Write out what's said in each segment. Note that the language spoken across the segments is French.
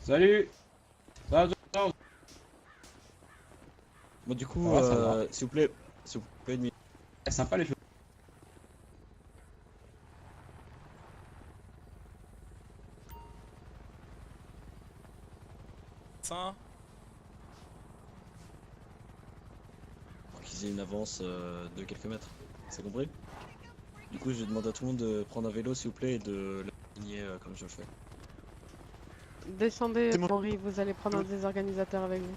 Salut. Ça va, Bon du coup, ça va. s'il vous plaît, une minute. sympa les choses. Ça. Pour qu'ils aient une avance de quelques mètres. C'est compris? Du coup, je demande à tout le monde de prendre un vélo, s'il vous plaît, et de l'aligner comme je le fais. Descendez, Henri, vous allez prendre un des organisateurs avec vous.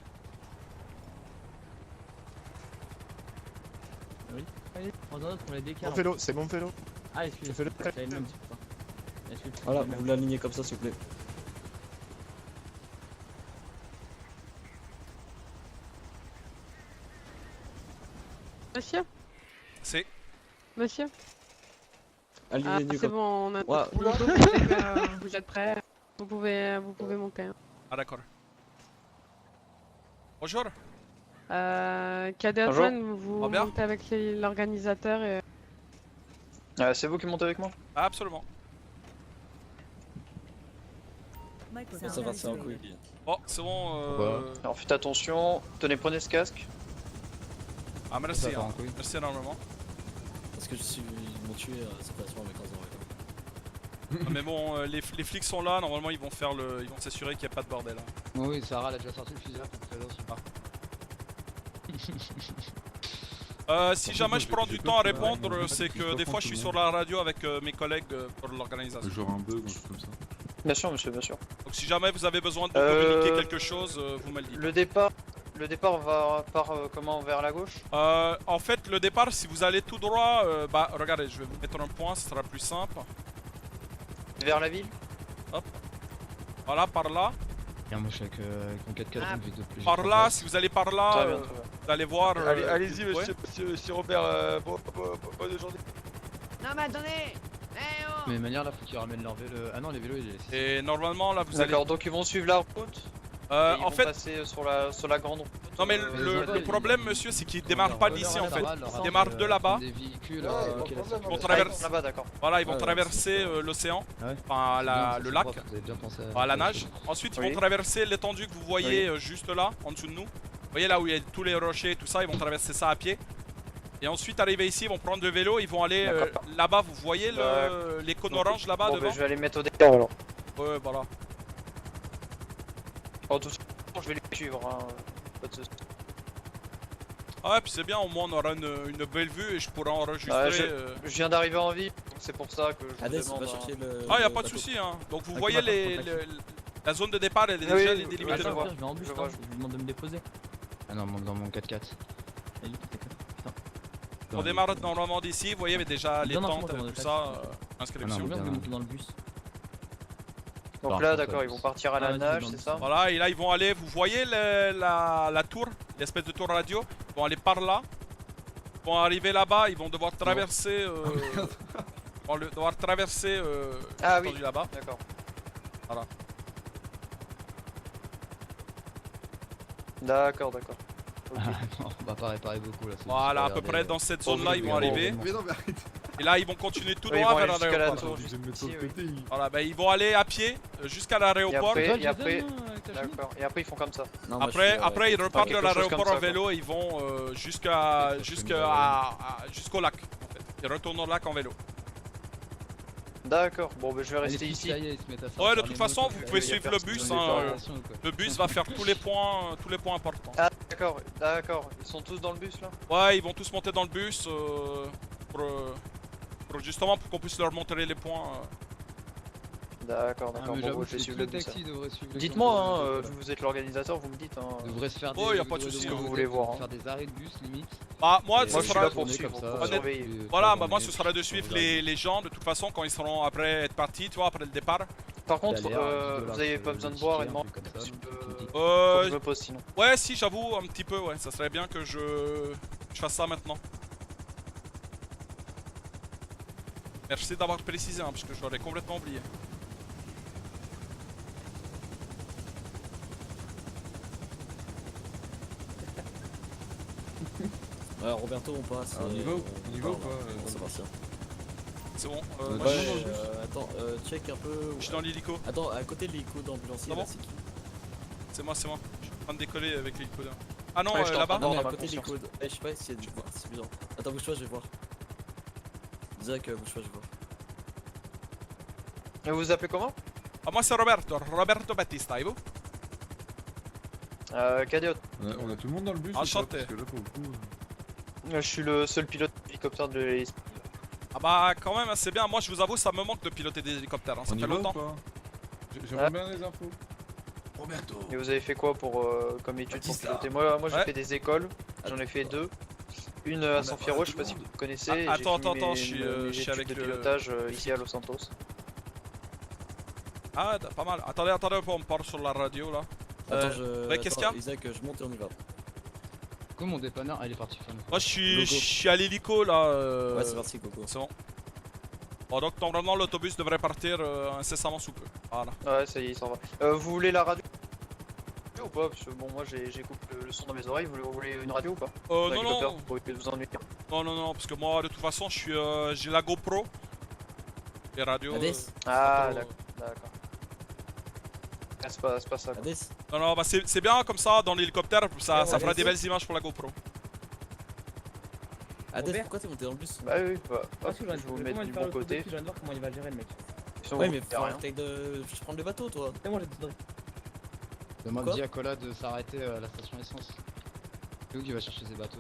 Allez, on les décale. Mon vélo, c'est mon vélo. Ah, excusez-moi, Fais-le. j'avais le même, c'est pour ça. Excuse, Voilà, j'avais le vous même. l'alignez comme ça, s'il vous plaît. Monsieur? C'est. Monsieur? Alignez Ah, les nues c'est comme bon, on a Ouais. le dos qui fait que vous êtes prêts. Vous pouvez monter. Hein. Ah d'accord. Bonjour. Cadet Bonjour. Antoine, vous Va bien montez avec l'organisateur et... C'est vous qui montez avec moi? Ah, absolument. ça va, c'est un coup. Bon, c'est bon. Alors faites attention, prenez ce casque. Ah, merci. Hein. Merci énormément. Parce que ils m'ont tué séparation avec 15 ans. Ah, mais bon, les flics sont là. Normalement, ils vont s'assurer qu'il n'y a pas de bordel. Hein. Oui, Sarah elle a déjà sorti le fusil là, pour faire aussi pas. Si jamais je prends du temps à répondre, c'est que des fois je suis sur la radio avec mes collègues pour l'organisation. Genre un bug, un truc comme ça. Bien sûr, monsieur, bien sûr. Donc si jamais vous avez besoin de communiquer quelque chose, vous me le dites. Le départ va par comment? Vers la gauche? En fait, le départ, si vous allez tout droit, bah regardez, je vais vous mettre un point, ce sera plus simple. Vers la ville? Voilà, par là. Et moi je suis avec mon 4x4 Ah. donc j'ai Par là, si vous allez par là, Très bien, très bien. vous allez voir. Allez-y, ouais. monsieur Robert, bonne journée. Non mais attendez! Mais de manière là faut qu'ils ramènent leur vélo. Ah non les vélos il est. Et normalement, là, vous allez. D'accord, donc ils vont suivre la route. Et ils En vont fait, passer sur la grande route. non mais le problème, monsieur, c'est qu'ils démarrent pas d'ici en fait. Ils démarrent de là-bas. Des véhicules. Ils vont Ah, traverser. là-bas, d'accord. Voilà, ils vont Ouais, traverser l'océan, Ah ouais. enfin le lac, Vous avez bien pensé à la nage. Ensuite, ils Oui. vont traverser l'étendue que vous voyez juste là, en dessous de nous. Vous voyez là où il y a tous les rochers et tout ça, ils vont traverser ça à pied. Et ensuite, arriver ici, ils vont prendre le vélo, ils vont aller là-bas, vous voyez les cônes oranges là-bas Bon, devant? je vais aller mettre au départ alors. Ouais, voilà. En tout cas, je vais les suivre. Hein. Pas de soucis. Ah, et puis c'est bien, au moins on aura une belle vue et je pourrai enregistrer. Ouais, je viens d'arriver en ville, donc c'est pour ça que je vous Hades, demande. va chercher le. Ah, y a le pas de bateau. souci, hein. Donc vous Ok, voyez d'accord, la zone de départ, elle est Oui, déjà oui, délimitée je de vois. Je vais en bus, Je hein, vois. je lui demande de me déposer. Ah non, monte dans mon 4x4. Et lui, putain. On démarre normalement d'ici, vous voyez, mais déjà les Non, non, tentes c'est bon, et tout on ça, Ah non, inscription. on vient de monter dans le bus. Donc Par là, contre, d'accord, ils vont partir à Ah, la vas-y, nage, dans c'est le ça? sens. Voilà, et là ils vont aller, vous voyez la tour, l'espèce de tour radio, ils vont aller par là, ils vont arriver là-bas, ils vont devoir traverser, devoir traverser Ah l'étendue oui, là-bas. d'accord. Voilà. D'accord, d'accord. Ok. Ah non, on va pas réparer beaucoup là. c'est Voilà, à juste peu regarder, près dans cette zone-là, oui, ils vont oui, arriver. Mais non, mais arrête. Et là, ils vont continuer tout Oui, ils droit vont vers aller jusqu'à la l'aéroport. tour. Obligé de mettre sur le Ici, côté. Voilà, bah ils vont aller à pied jusqu'à l'aéroport. Et Toi, après- Jason, avec ta chemise D'accord. Et après, ils font comme ça. Non, moi, je Après, suis, après ils repartent de quelque chose l'aéroport comme ça, en vélo et ils vont jusqu'au lac. En fait. Ils retournent au lac en vélo. D'accord. Bon, bah, je vais Les rester petits, ici. ça y est, ils se mettent à Ouais, faire de les toute façon, motos, vous là, pouvez il y a suivre le personne bus. dans les Hein, opérations, quoi. le bus va faire tous les points importants. Ah, d'accord, d'accord. Ils sont tous dans le bus là? Ouais, ils vont tous monter dans le bus justement pour qu'on puisse leur montrer les points. D'accord, Ah, d'accord. mais Bon, j'avoue bah, je vais que suivre le le bus. taxi devrait suivre le Dites-moi, camp hein, de- vous êtes l'organisateur, vous me dites. Hein. devrait se faire Oh, des. y a pas de devrait souci, ce que devoir vous voulez voir, hein. Faire des arrêts de bus limite. Bah, moi, Et ce Moi, je suis sera. là pour tourner suivre, comme ça, pour Honnête- surveiller. Voilà, trois bah, moi, journées, ce sera de suivre les gens de toute façon quand ils seront après être partis, tu vois, après le départ. Par contre, D'aller à 10 vous $ avez pour pas le besoin de ticket, boire et un de manger. truc comme ça, Je donc, peux- tu me dis. Faut que je Euh, me pose sinon. ouais, si, j'avoue, un petit peu, ouais. Ça serait bien que je fasse ça maintenant. Merci d'avoir précisé, hein, parce que je l'aurais complètement oublié. Ouais, Roberto, on passe. On y va ou pas On s'en partir. C'est bon. Ouais, Moi, Ouais, je attends, check un peu. suis dans l'hélico. Attends, à côté de l'hélico d'ambulancier, Ah bon là, c'est qui? C'est moi, c'est moi. Je suis en train de décoller avec l'hélico. Ah non, Ouais, je t'en là-bas. prends. Non, mais à dans ma côté des conscience. codes. Eh, je sais pas si je vois, c'est bizarre. Attends, bouge-toi, je vais voir. Zach, bouge-toi, je vais voir. Et vous vous appelez comment? Ah, moi, c'est Roberto Battista, et vous? Cadet. On a tout le monde dans le bus ou pas? Enchanté. Parce que là, pour le coup... Je suis le seul pilote d'hélicoptère de l'hélice. Ah bah, quand même, c'est bien. Moi, je vous avoue, ça me manque de piloter des hélicoptères. Hein. Ça On y fait va ou longtemps. pas? J'aimerais bien les infos. Roberto. Et vous avez fait quoi pour comme étude pour Batista. piloter? Moi j'ai Ouais. fait des écoles, j'en ai fait deux. Une à San Fierro, je sais pas si vous connaissez. et j'ai Attends, fini attends, mes- je suis, mes je suis études avec de le- pilotage ici à Los Santos. Ah, pas mal. Attendez, on part sur la radio là. Attends, je. ouais, qu'est-ce qu'il y a? Isaac, je monte et on y va. Du coup, mon dépanneur, elle est partie faire une Moi, je Logo. suis à l'hélico là. Ouais, c'est parti, Coco. C'est bon. Bon, donc, normalement, l'autobus devrait partir incessamment sous peu. Voilà. Ouais, ça y est, il s'en va. Vous voulez la radio ou pas? Parce que bon, moi j'écoute le son dans mes oreilles. Vous voulez une radio ou pas? Non, L'hélicoptère, non. pour éviter de vous ennuyer. Non, parce que moi, de toute façon, je suis, j'ai la GoPro. Les radios. Hades Ah, trop- d'accord. Ah, c'est pas ça. quoi. Hades Non, bah c'est bien comme ça dans l'hélicoptère, ça, Ouais, ça fera vas-y. des belles images pour la GoPro. Hades, Robert pourquoi t'es monté dans le bus? Bah oui, bah, Parce que hop, je vais vous mettre du bon côté. Je viens de voir comment il va gérer le mec. Sinon, Ouais, vous mais faites faut rien. arrêter de. Je prends le bateau, toi. C'est moi j'ai tout donné. Demande Quoi dit à Cola de s'arrêter à la station essence. C'est où qui va chercher ses bateaux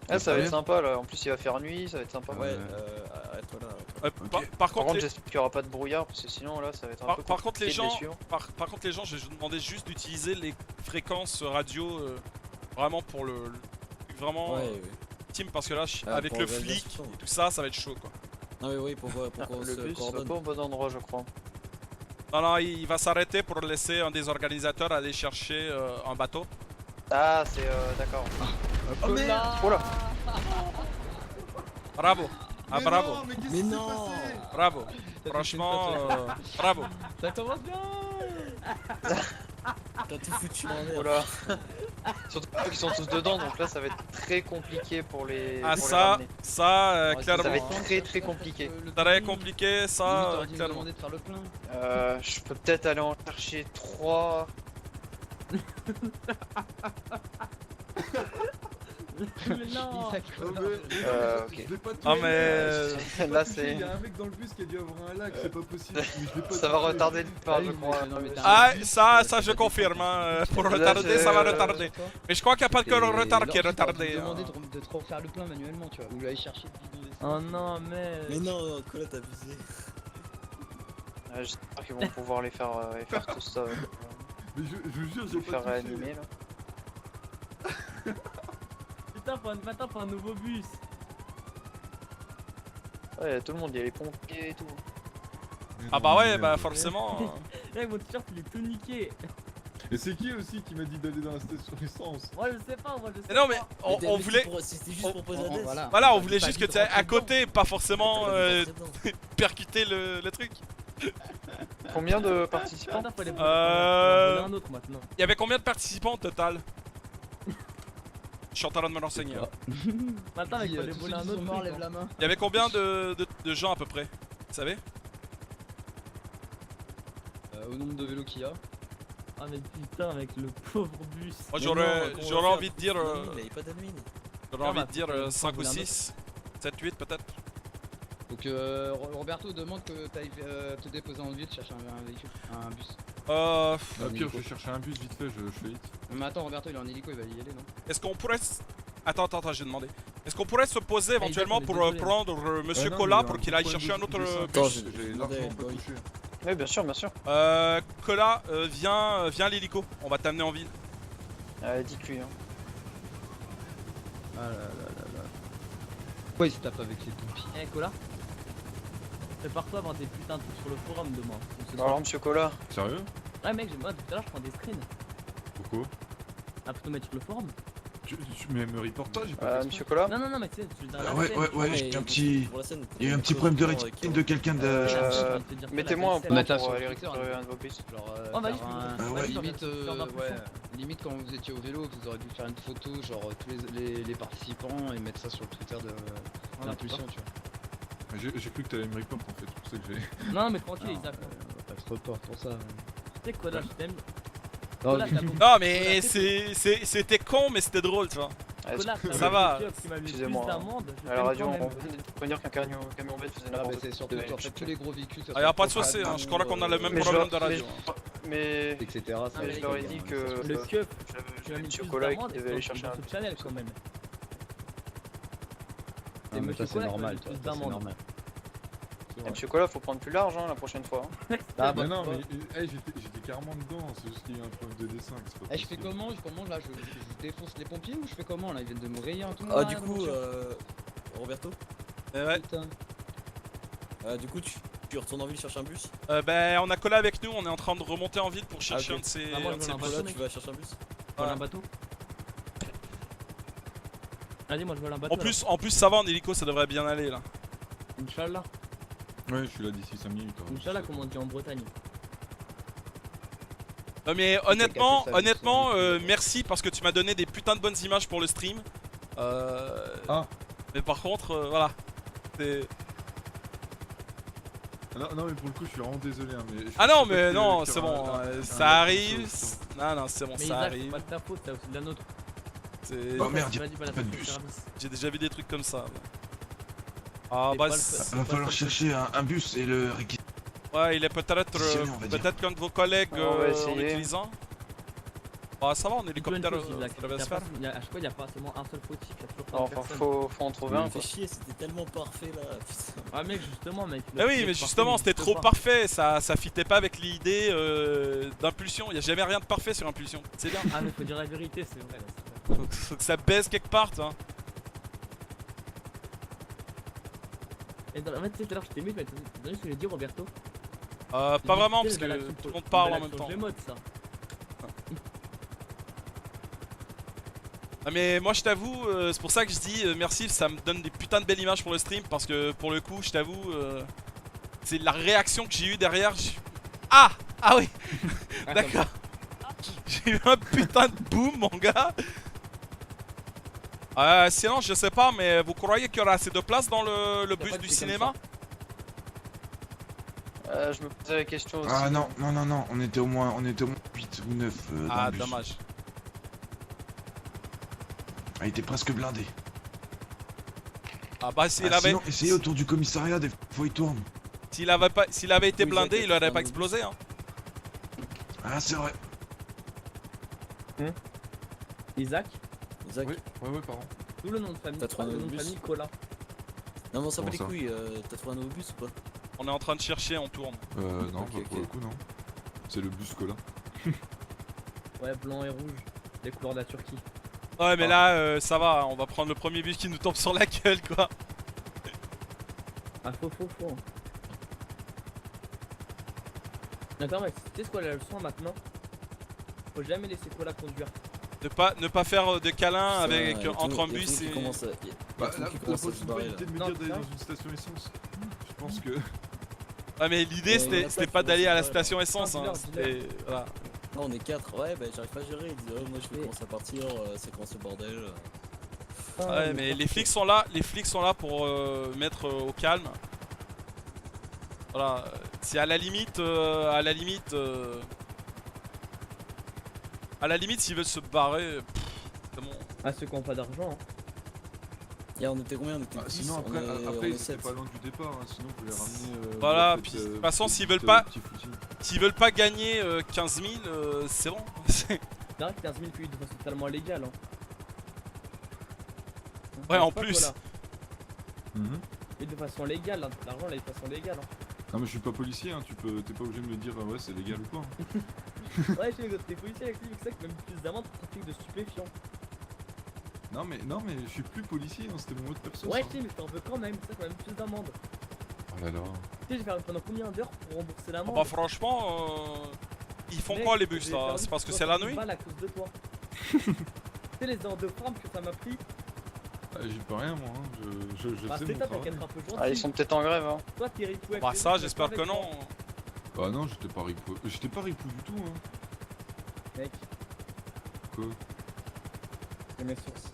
Ah, ça va être sympa là. En plus, il va faire nuit, ça va être sympa. Ouais, Ouais. arrête-toi là. Par Par contre, contre, les, j'espère qu'il n'y aura pas de brouillard parce que sinon là, ça va être un peu par contre, les compliqué de gens, suivre. par contre, les gens, je vais vous demander juste d'utiliser les fréquences radio vraiment pour vraiment Ouais, ouais. team parce que là, Ah, avec pour le l'organisation. flic et tout ça, ça va être chaud quoi. Non, mais oui, pour qu'on Le se bus va coordonne. pas au bon endroit, je crois. Non, il va s'arrêter pour laisser un des organisateurs aller chercher un bateau. Ah, c'est d'accord. Oh merde. Oh là. Bravo. Ah bravo, Mais non bravo. Franchement, bravo. Ça commence bien. T'as tout foutu en Oh l'air. là. Surtout qu'ils sont tous dedans, donc là, ça va être très compliqué pour les. Ah pour les ça, ramener. ça, Ouais, clairement. Ça va être très compliqué. Très compliqué, ça, T'aurais dû me clairement. demander de faire le plein. Je peux peut-être aller en chercher 3. Mais non. Isaac Cola. Ok. Ah mais... Là, c'est. Il y a un mec dans le bus qui a dû avoir un lac, c'est pas possible. Mais je l'ai pas Ça va touché. retarder le départ, Ah je oui, crois. mais non, mais t'as Ah, ça je confirme, hein. Pour Là, retarder, ça va retarder. Sur toi. Mais je crois qu'il n'y a pas que le Et retard qui est alors, tu t'aurais dû retardé. me hein. demander de te refaire le plein manuellement, tu vois. Ou aller chercher le bidon d'essence. Oh non, mais. Mais non, Cola, t'as abusé. J'espère qu'ils vont pouvoir les faire tout ça. Mais je vous jure, j'ai Les pas faire touché. réanimer là. Putain, faut un nouveau bus. Ouais, y a tout le monde, il y a les pompiers et tout. Mais Ah non, bah ouais, merde. bah forcément. Là, mon t-shirt il est tout niqué. Et c'est qui aussi qui m'a dit d'aller dans la station essence? Moi je sais pas, moi je sais Mais non mais pas. on voulait... C'était juste pour poser Hades. Voilà. Voilà, on T'as voulait pas juste dit que de tu es rentrer à côté, pas forcément Dedans. percuter le truc. Combien de participants? Attends, faut aller Euh, voler un autre maintenant. Il y avait combien de participants au total? Je suis en train de me renseigner. hein. Attends, mec, Dis, faut aller tous voler ceux un qui sont autre. morts, truc, lève hein. la main. Il y avait combien de gens à peu près? Vous savez? Au nombre de vélos qu'il y a. Ah, mais putain, avec le pauvre bus. Moi Mais j'aurais non, comment on j'aurais va envie de dire faire? Il avait pas d'admin. j'aurais Ah envie bah, de dire faut 5 ou voler un 6, 7, 8 peut-être. Donc Roberto demande que t'ailles te déposer en ville, chercher un véhicule, un bus. Euh, Au pire, je vais chercher un bus vite fait, je fais vite. Mais attends, Roberto il est en hélico, il va y aller non? Est-ce qu'on pourrait... Attends, j'ai demandé. Est-ce qu'on pourrait se poser éventuellement Isaac, pour on est désolé. prendre Monsieur Ouais, non, Cola mais pour un qu'il aille problème chercher un de- autre de ça. Attends, bus? J'ai demandé largement à pas Boy. touché. Oui, bien sûr, bien sûr. Cola, viens à l'hélico, on va t'amener en ville. Dites-lui. Hein. Ah là là là là. Pourquoi il se tape avec les pompiers? Eh, Cola. Prépare-toi à avoir des putains de trucs sur le forum demain. Donc, ce soir. Alors, monsieur Cola, Sérieux? Ouais, mec, moi tout à l'heure je prends des screens. Pourquoi? Ah, pour te mettre sur le forum. Mais me reporte pas, j'ai pas fait exprès. monsieur Cola. Non, mais tu sais, tu dans la ouais, scène, ouais, tu ouais, vois, j'ai et- un petit- Pour la scène, Il y a eu un petit problème de rétine de quelqu'un de... j'ai envie Euh, de te dire que Mettez-moi la un scène- point Mettre ça pour sur aller Twitter, récupérer hein. un de vos bus. Genre Oh, vas-y, faire je un... peux- Ah vas-y, ouais. je peux limite, faire d'un plus ouais, chaud. limite quand vous étiez au vélo, vous auriez dû faire une photo, genre tous les participants et mettre ça sur le Twitter de l'impulsion, tu vois. Mais j'ai cru que t'allais me report en fait, c'est pour ça que j'ai... Non, mais tranquille, Non, Isaac. on va pas se report pour ça. Tu sais quoi, là, je t'aime. Non, Colas, t'as compris. Non mais c'était con mais c'était drôle tu vois. Colas, t'as Ça va. compris qui m'a mis plus Excusez-moi. d'amende. je À la t'aime radio, quand on même. vient de prévenir qu'un camion bête faisait Ah, mais n'importe c'est quoi. surtout qu'en fait tous les gros véhicules. Ah, y a pas de souci, hein, je crois qu'on a le même Mais problème je- de radio. Mais etc. ça mais va je être leur ai bien, dit ça que se passe. Le keuf, j'avais tu m'as mis Monsieur plus Cola d'amende qui et devait aller c'est chercher dans un ce channel quand même. Non, mais Monsieur ça c'est Colas qui normal, m'a toi, mis ça, plus c'est d'amende. normal. Et Monsieur Cola, faut prendre plus large la prochaine fois. Ah, Mais bah, non, bah. mais j'étais carrément dedans, c'est juste qu'il y a eu un problème de dessin. c'est pas Eh, je fais possible. comment là, je défonce les pompiers ou je fais comment là? Ils viennent de me rayer un tout. Ah, du coup, Roberto, Ouais. Putain. du coup, tu retournes en ville chercher un bus? Ben on a collé avec nous, on est en train de remonter en ville pour chercher ok. un de ces, Ah, moi, un de je ces veux un bus. bateau, Là, tu vas chercher un bus? Tu veux un bateau? Vas-y, moi je veux un bateau. En plus ça va en hélico, ça devrait bien aller là. là. Inch'Allah. Ouais, je suis là d'ici 5 minutes. hein. Inch'Allah, comme on dit en Bretagne. Non mais honnêtement, merci parce que tu m'as donné des putains de bonnes images pour le stream. Ah. Mais par contre, voilà. C'est... Non, mais pour le coup, je suis vraiment désolé. Hein, mais Ah non peut-être mais que- non, qu'il y c'est aura bon, un ça arrive. Non, c'est bon, Mais ça Isaac, c'est arrive. pas de ta faute, c'est aussi de la nôtre. C'est- Oh merde, Vas-y, pas la pas de faute du bus. service. J'ai déjà vu des trucs comme ça. Ah C'est bah pas le c'est- Il va falloir chercher un bus et le réquisitionner. ouais, il est peut-être Positionné, on va dire. qu'un de vos collègues On va en essayer. utilisant. Bah ça va, en Une hélicoptère, chose, Isaac, ça devrait y a se pas- faire. y a- à chaque fois, il n'y a pas seulement un seul fautif, il y a toujours plein de Enfin, personnes. faut en trouver un Fais quoi. chier, c'était tellement parfait là. Putain. Ah mec, justement, mec. Ah oui, mais justement, c'était trop parfait, ça fitait pas avec l'idée d'impulsion. Y a jamais rien de parfait sur impulsion, c'est bien. Ah mais faut dire la vérité, c'est vrai. Là, c'est vrai. Faut que ça baisse quelque part, hein. Et en fait, tu sais, tout à l'heure, je t'ai mis, mais t'as donné ce que j'ai dit, Roberto. Pas vraiment, parce que tout le monde parle en même temps. C'est mode ça. Ah mais moi je t'avoue, c'est pour ça que je dis merci, ça me donne des putains de belles images pour le stream, parce que pour le coup, je t'avoue, c'est la réaction que j'ai eu derrière. Ah oui. D'accord. J'ai eu un putain de boom, mon gars. Sinon, je sais pas, mais vous croyez qu'il y aura assez de place dans le bus du cinéma? Je me posais la question aussi. Ah non, on était au moins 8 ou 9 dans Ah, le bus. dommage. Ah, il était presque blindé. Ah bah s'il Ah, avait, sinon, essayez autour du commissariat, des fois il tourne. s'il avait été Oui, blindé, Isaac, il aurait c'est pas un explosé, hein. Ah, c'est vrai. Isaac, Isaac, Ouais, pardon. d'où le nom de famille. T'as trouvé le un nom de bus famille, Cola. non mais on s'en bat Comment les ça couilles, t'as trouvé un nouveau bus ou pas? On est en train de chercher, on tourne. Non, Ok, pas pour ok. le coup, non. C'est le bus Cola. Ouais, blanc et rouge. Les couleurs de la Turquie. Ouais mais là, ça va, on va prendre le premier bus qui nous tombe sur la gueule, quoi. Ah, faux. Hein. Attends, Max, tu sais ce quoi la leçon maintenant? Faut jamais laisser Cola conduire. Ne pas faire de câlin Putain, avec y a tout- entre un y a tout bus qui et... commence à- y a Bah, tout la qui commence à se barrer là. possibilité de me Non, dire d'aller c'est dans une station essence. Je pense que. Ouais mais l'idée Ouais, c'était y en a c'était pas pas qui d'aller vont à la se station barrer, essence, hein. dis-leur. C'était... Voilà. Non, on est 4, ouais, bah j'arrive pas à gérer. Ils disent, moi je vais commencer à partir, c'est comment ce bordel. Ouais mais les flics sont là pour mettre au calme. Voilà, c'est à la limite, s'ils veulent se barrer, c'est bon. Ah, ceux qui ont pas d'argent. Hein. Y'a, on était combien? On était Ah, 10, sinon, on après, est après c'était 7. pas loin du départ. Hein, sinon, vous pouvez ramener. Voilà, peut-être, puis de toute façon, peut-être s'ils veulent petit- pas- petit footing. S'ils veulent pas gagner 15 000, c'est bon. C'est vrai que 15 000 puis de façon totalement légale. Hein. Ouais, en Pas, plus. Cola. Mhm. Et de façon légale, hein. L'argent là est de façon légale. Hein. Non, mais je suis pas policier, hein, t'es pas obligé de me dire ouais, c'est légal ou pas. Hein. Ouais, je sais que t'es policier avec lui, mais que ça, que même plus d'amende pour trafic de stupéfiants. Non, mais je suis plus policier, hein, c'était mon mot de perso. Ouais, ça. je sais, mais je t'en veux quand même, ça, quand même plus d'amende. Oh là là. Tu sais, j'ai fait pendant combien d'heures pour rembourser Ah l'amende? bah franchement, ils font Mec, quoi les bus j'ai là? perdu C'est parce que 60 c'est la nuit? balles à cause de toi. Tu sais, les heures de frappe que ça m'a pris. Ah, j'y peux rien, moi. Hein. Je Bah, fais c'est mon top, t'as qu'à travail. être un peu gentil. Ah, ils sont peut-être en grève. Hein. Toi, t'es ripou avec Bah les ça, autres, j'espère avec que moi. non. Bah non, j'étais pas ripou. J'étais pas ripou du tout, hein. Mec, Quoi? j'ai mes sources.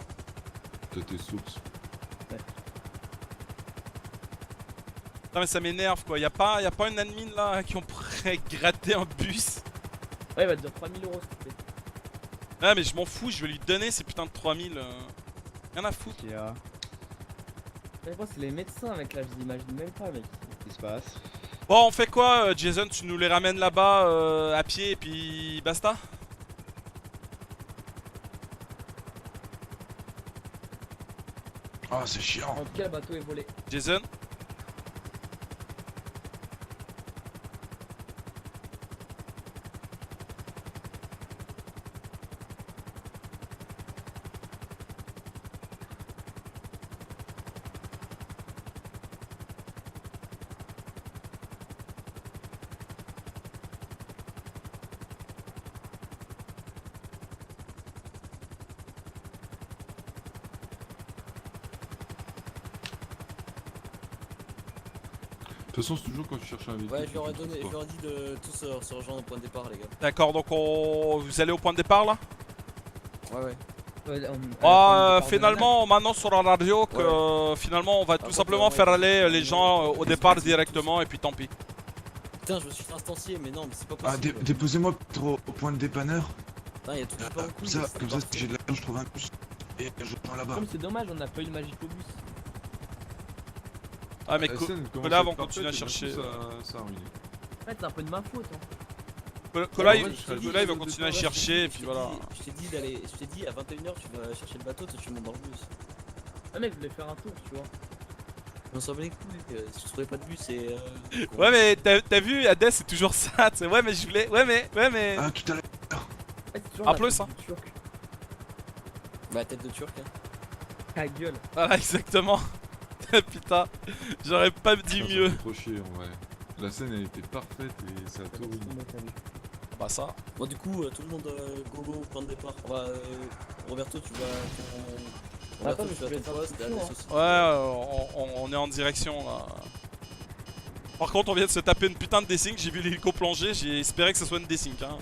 T'as tes sources. Non mais ça m'énerve quoi, y'a pas une admin là qui ont prêt gratter un bus. Ouais, il va te dire 3000 euros s'il te plaît. Ah mais je m'en fous, je vais lui donner ces putains de 3000. Rien à foutre. Qui a... Mais moi, c'est les médecins, mec, là, je l'imagine même pas, mec. Qu'est-ce qui se passe? Bon, on fait quoi, Jason? Tu nous les ramènes là-bas à pied et puis basta? Ah, c'est chiant. En tout cas, le bateau est volé. Jason? De toute façon, c'est toujours quand tu cherches un véhicule. Ouais, je leur ai que tu donné, trouves je leur ai dit de tous se rejoindre au point de départ, les gars. D'accord, donc vous allez au point de départ là? Ouais, ouais. Finalement, on m'annonce sur la radio que finalement on va tout simplement faire aller les gens au départ directement et puis tant pis. Putain, je me suis fait instancier, mais non, mais c'est pas Ah, possible. déposez-moi peut-être au point de dépanneur. Putain, y'a toujours pas beaucoup. Comme ça, c'est si j'ai de l'argent, je trouve un bus. Et je prends là-bas. Comme c'est dommage, on a pas eu le Magicobus. Ah mais La scène commence là à vont être continuer à parfaite, et chercher. d'un coup, ça a ruiné. En fait, c'est un peu de ma faute. Hein. Cola, Ouais, il je te dis, va je continuer à te dis, chercher et puis voilà. Je t'ai dit d'aller, je t'ai dit à 21h tu vas chercher le bateau, toi tu montes dans le bus. Ah, mec, je voulais faire un tour, tu vois. On s'en bat les couilles, si tu trouvais pas de bus et. Ouais mais t'as vu, Hades c'est toujours ça, tu sais. Ouais mais je voulais. Ouais mais. Ah, tout à l'heure. Ouais, c'est toujours En la plus, tête hein. du Turc. Bah, tête de turc, hein. Ta gueule. Voilà exactement. Putain, j'aurais pas dit Putain, ça mieux. fait trop chier en vrai. La scène elle était parfaite et ça a tout ruiné. Bah ça. Bon, du coup, tout le monde go go au point de départ. On va, Roberto, tu vas. Attends, Roberto, mais tu vas je à vais ton faire poste, un et coup, Alex hein. aussi. Ouais, on est en direction là. Par contre, on vient de se taper une putain de desync. J'ai vu l'hélico plonger. J'ai espéré que ce soit une desync. Hein.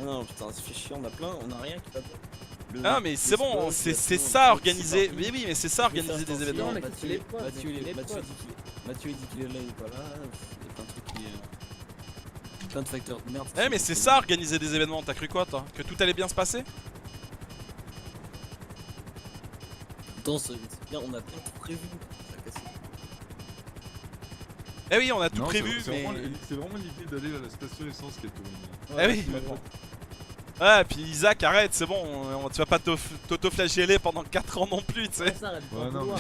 Non, putain, ça fait chier, on a plein, on a rien qui va bien. Ah, mais c'est bon, c'est ça organiser. Mais oui, mais c'est ça organiser des événements. mec, c'est l'épreuve, Mathieu, mec, il c'est est- Mathieu, l'épreuve. il dit qu'il est là, il est pas là. Il y a plein de trucs qui. Plein de facteurs de merde. Eh, mais c'est ça organiser des événements. T'as cru quoi, toi? Que tout allait bien se passer? Attends, c'est bien, on a bien tout prévu. Ça casse. Eh oui, on a tout Non, prévu, c'est mais. vraiment l'idée d'aller à la station essence qui est tout ruiné. Eh oui. Ouais, puis Isaac, arrête, c'est bon, tu vas pas t'auto-flageller pendant 4 ans non plus, tu sais. Ouais, ça, arrête de Ouais, t'en non, vouloir.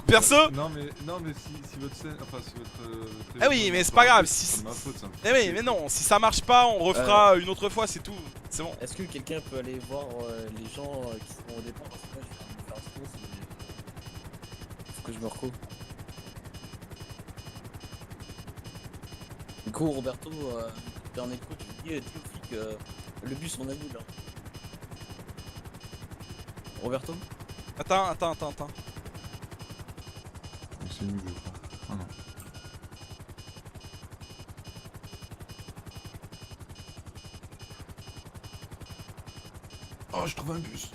Perso Non, mais si votre scène. Enfin, si votre. Ah oui, mais c'est pas grave, si- C'est de ma faute, ça me Eh fait oui, chier. mais non, si ça marche pas, on refera une autre fois, c'est tout. C'est bon. Est-ce que quelqu'un peut aller voir les gens qui sont au départ? Parce que moi, je vais me faire un spawn, faut que je me recoupe. Du coup, Roberto, dernier coup, tu dis aux flics, le bus on annule. Hein. Roberto? Attends. C'est nul, je crois. Ah non. Oh, je trouve un bus.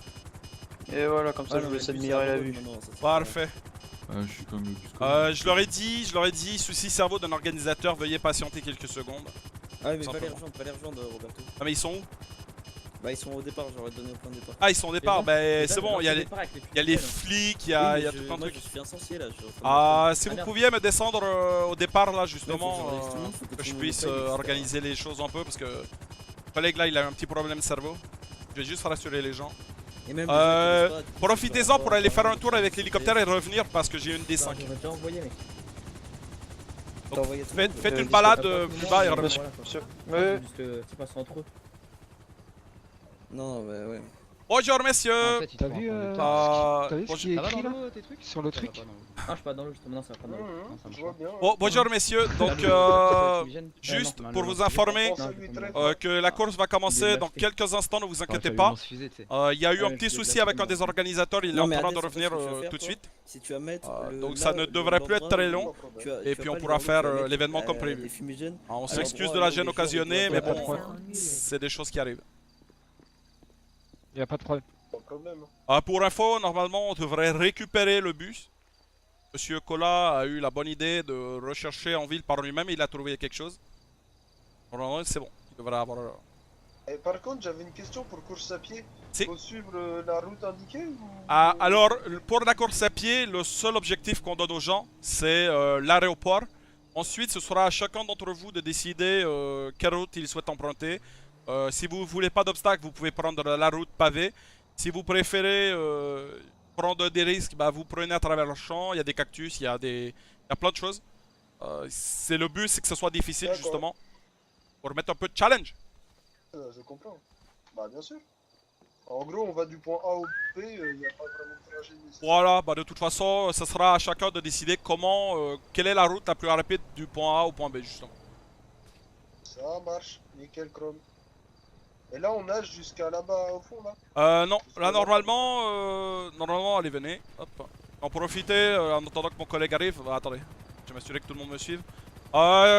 Et voilà, comme ça, je vous laisse admirer la vue. Parfait. Ah, je suis comme le bus. Je leur ai dit, souci cerveau d'un organisateur, veuillez patienter quelques secondes. Ah, mais Simplement. pas les rejoindre, Roberto. Ah, mais ils sont où? Bah, ils sont au départ, j'aurais donné au point de départ. Ah, ils sont au départ, bah c'est bon, il y a les flics. flics, il y a tout un Moi, truc. je suis incensié là. Ah, si Ah, vous merde. pouviez me descendre au départ là, Ouais, justement, faut que j'organise tout le monde, faut que que tout je le monde puisse paye, etc. organiser les choses un peu parce que le collègue là il a un petit problème de cerveau. Je vais juste rassurer les gens. Et même Profitez-en pour aller faire un tour avec l'hélicoptère et revenir parce que j'ai une D5. J'aurais déjà envoyé, mec. Donc, faites une balade plus bas et revenez. Ouais. C'est pas ça entre eux. Non, bah ouais. Bonjour messieurs. En fait, T'as vu, T'as vu ce qui est Ça va écrit dans là l'eau tes trucs? sur le Ça va truc? pas dans l'eau. Ah, je suis pas dans l'eau, justement. Non, ça va pas dans l'eau. Non, ça marche pas. Bonjour messieurs, donc juste pour vous informer que la course va commencer dans quelques instants, ne vous inquiétez pas. Il y a eu un petit souci avec un des organisateurs, il est en train de revenir tout de suite. Si tu vas mettre. Donc ça ne devrait plus être très long. Et puis on pourra faire l'événement comme prévu. On s'excuse de la gêne occasionnée, mais bon, c'est des choses qui arrivent. Y'a pas de problème. Pour info, normalement on devrait récupérer le bus. Monsieur Cola a eu la bonne idée de rechercher en ville par lui-même et il a trouvé quelque chose. Normalement c'est bon, il devrait avoir... Et par contre, j'avais une question pour course à pied. Si. Faut suivre la route indiquée ou... Ah, alors, pour la course à pied, le seul objectif qu'on donne aux gens, c'est l'aéroport. Ensuite, ce sera à chacun d'entre vous de décider quelle route il souhaite emprunter. Si vous voulez pas d'obstacle, vous pouvez prendre la route pavée. Si vous préférez prendre des risques, bah, vous prenez à travers le champ. Il y a des cactus, il y a plein de choses. Le but, c'est que ce soit difficile, D'accord. justement. Pour mettre un peu de challenge. Je comprends. Bah bien sûr. En gros, on va du point A au B, il n'y a pas vraiment de trajet nécessaire. Voilà, bah de toute façon, ça sera à chacun de décider quelle est la route la plus rapide du point A au point B, justement. Ça marche, nickel chrome. Et là, on nage jusqu'à là-bas au fond, là. Non, là normalement, allez, venez. Hop. En profitez en attendant que mon collègue arrive. Bah, attendez, je vais m'assurer que tout le monde me suive.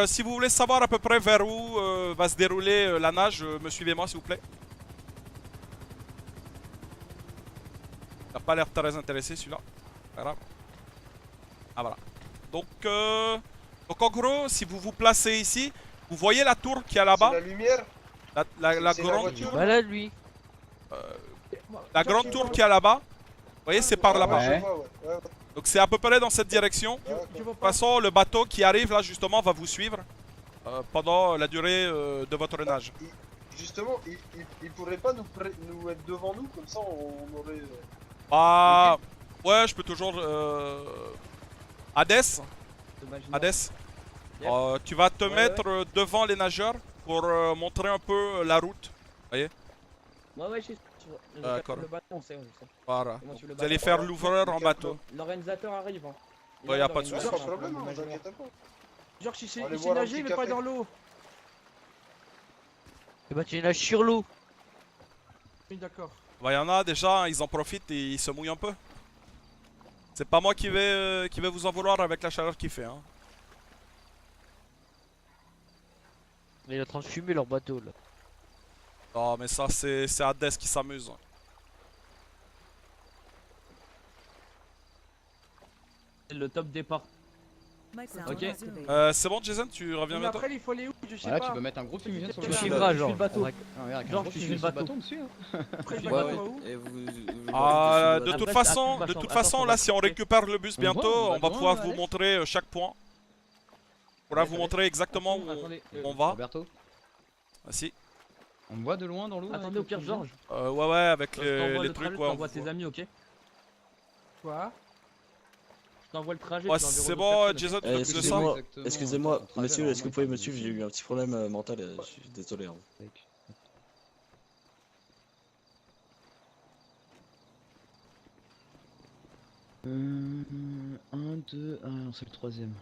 Si vous voulez savoir à peu près vers où va se dérouler la nage, me suivez-moi s'il vous plaît. Il n'a pas l'air très intéressé celui-là. Pas grave. Ah voilà. Donc en gros, si vous vous placez ici, vous voyez la tour qui est là-bas. C'est la lumière. La C'est la grande, voiture. Voilà lui. la grande tour qui est là-bas. Vous voyez, c'est par là-bas. Ouais, je vois, ouais. Donc c'est à peu près dans cette direction. D'accord. De toute façon, le bateau qui arrive là justement va vous suivre pendant la durée de votre nage. Justement, il pourrait pas nous être devant nous, comme ça on aurait... Ah ouais, je peux toujours... Hades, tu vas te mettre devant les nageurs pour montrer un peu la route. Voyez? Ouais, je sais. D'accord. Le bateau, on sait. Voilà. Comment tu le Vous allez bateau. faire l'ouvreur en bateau. L'organisateur arrive. Hein. Ouais, y a pas de soucis. Pas de problème, hein, t'inquiète pas. Genre, il On sait va aller voir un nager, petit mais pas café. dans l'eau. Et bah tu nages sur l'eau. Oui, d'accord. Bah, y en a déjà, ils en profitent et ils se mouillent un peu. C'est pas moi qui vais vous en vouloir avec la chaleur qu'il fait. Hein. Il est en train de fumer leur bateau là. Non mais ça c'est Hades qui s'amuse. C'est le top départ. Ok. C'est bon Jason, tu reviens Mais bientôt? après, il faut aller où? Je sais Voilà, pas. tu peux mettre un gros fumigène sur le Tu bateau. suivras, genre. Le bateau. Genre, tu suis le bateau. on me suit, hein. Après, je Ouais, vais ouais. où? Et vous De toute façon, là si on récupère le bus bientôt, on va pouvoir vous montrer chaque point. On va vous montrer exactement où on va. Roberto, Si. on me voit de loin dans l'eau. Attendez, au pire, Georges. Ouais, avec les trucs quoi. T'envoies tes amis, ok? Quoi? Je t'envoie le trajet. Ouais, tu l'enverras c'est aux bon, personnes. Jason, tu veux que je descende? Excusez-moi, monsieur, est-ce que vous pouvez me suivre? J'ai eu un petit problème mental, je suis désolé. Hein. Un, deux, ah non, c'est le troisième.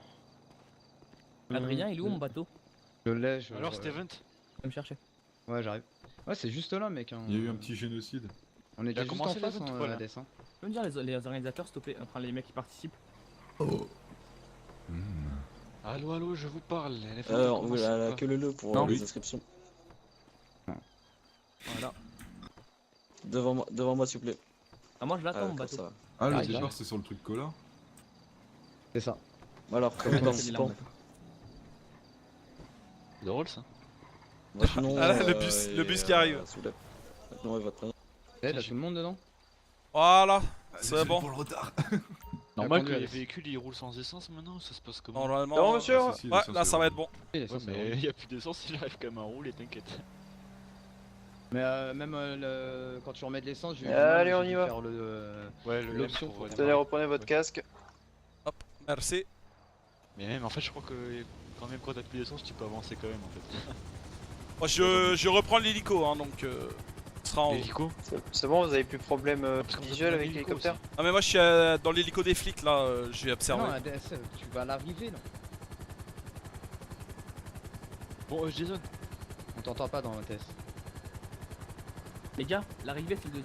Adrien, il est où mon bateau? Je l'ai, Alors, Steven? Va me chercher. Ouais, j'arrive. Ouais, c'est juste là, mec. Hein. Il y a eu un petit génocide. On est Il a déjà juste en commencé face, l'event hein, ou pas, là Hades, hein. Tu peux me dire les organisateurs, s'il te plaît? Enfin, les mecs qui participent. Allô, allô, je vous parle. Que le pour Non. les inscriptions. Voilà. Devant moi, s'il vous plaît. Ah, moi je l'attends mon comme bateau. ça. Ah, le Ah, départ, c'est sur le truc cola. C'est ça. Alors, premier participant. C'est drôle ça. Votre nom, Ah là, le bus qui arrive. s'il vous plaît. Votre nom et votre prénom. T'as tout le monde dedans? Voilà, c'est bon. Pour le retard. Normal Répondu, que les Alex. véhicules ils roulent sans essence maintenant, ça se passe comment? Normalement. Non, monsieur. Ouais, là ça va être bon. Oui, Ouais, ça, c'est mais vrai. il y a plus d'essence, il arrive quand même à rouler, t'inquiète. Mais même quand tu remets de l'essence, je vais Allez, on j'ai y dû va. faire Ouais, l'option M pour pour Tenez, reprenez votre casque. Merci. Mais même en fait, je crois que quand même quand t'as plus d'essence, tu peux avancer quand même en fait. Moi je reprends l'hélico, hein, donc ce sera en haut. L'hélico? C'est bon, vous avez plus de problème Parce qu'on visuel peut avec prendre l'hélicoptère? Ah mais moi je suis dans l'hélico des flics là, j'ai observé. Non, Hades, tu vas à l'arrivée là. Bon, Jason, On t'entend pas dans l'hôtesse. Les gars, l'arrivée c'est le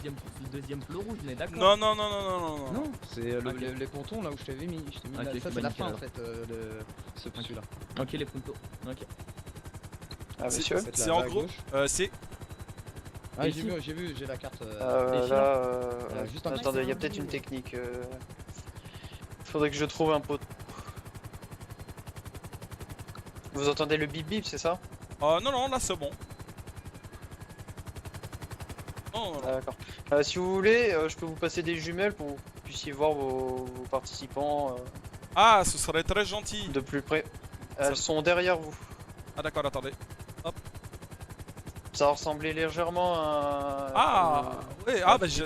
deuxième flot rouge, on est d'accord? Non, non, non, non, non, non, non. Non, c'est Ok. les pontons là où je t'avais mis. Je t'ai mis Ok, là, c'est ça c'est la nickel, fin en alors. fait, celui-là. Ok, les puntos. Ok. Ah, C'est- monsieur? Faites C'est là-bas en à gros. gauche. C'est. Ah, ici j'ai la carte. Là, juste un petit attendez, il y a peu. peut-être une technique. Faudrait que je trouve un pot. Vous entendez le bip bip, c'est ça? Non, non, là c'est bon. Non, non, non. D'accord. Si vous voulez, je peux vous passer des jumelles pour que vous puissiez voir vos participants Ah, ce serait très gentil. de plus près. Elles sont derrière vous. Ah d'accord, attendez. Ça ressemblait légèrement à... Ah, ouais, ah bah j'ai...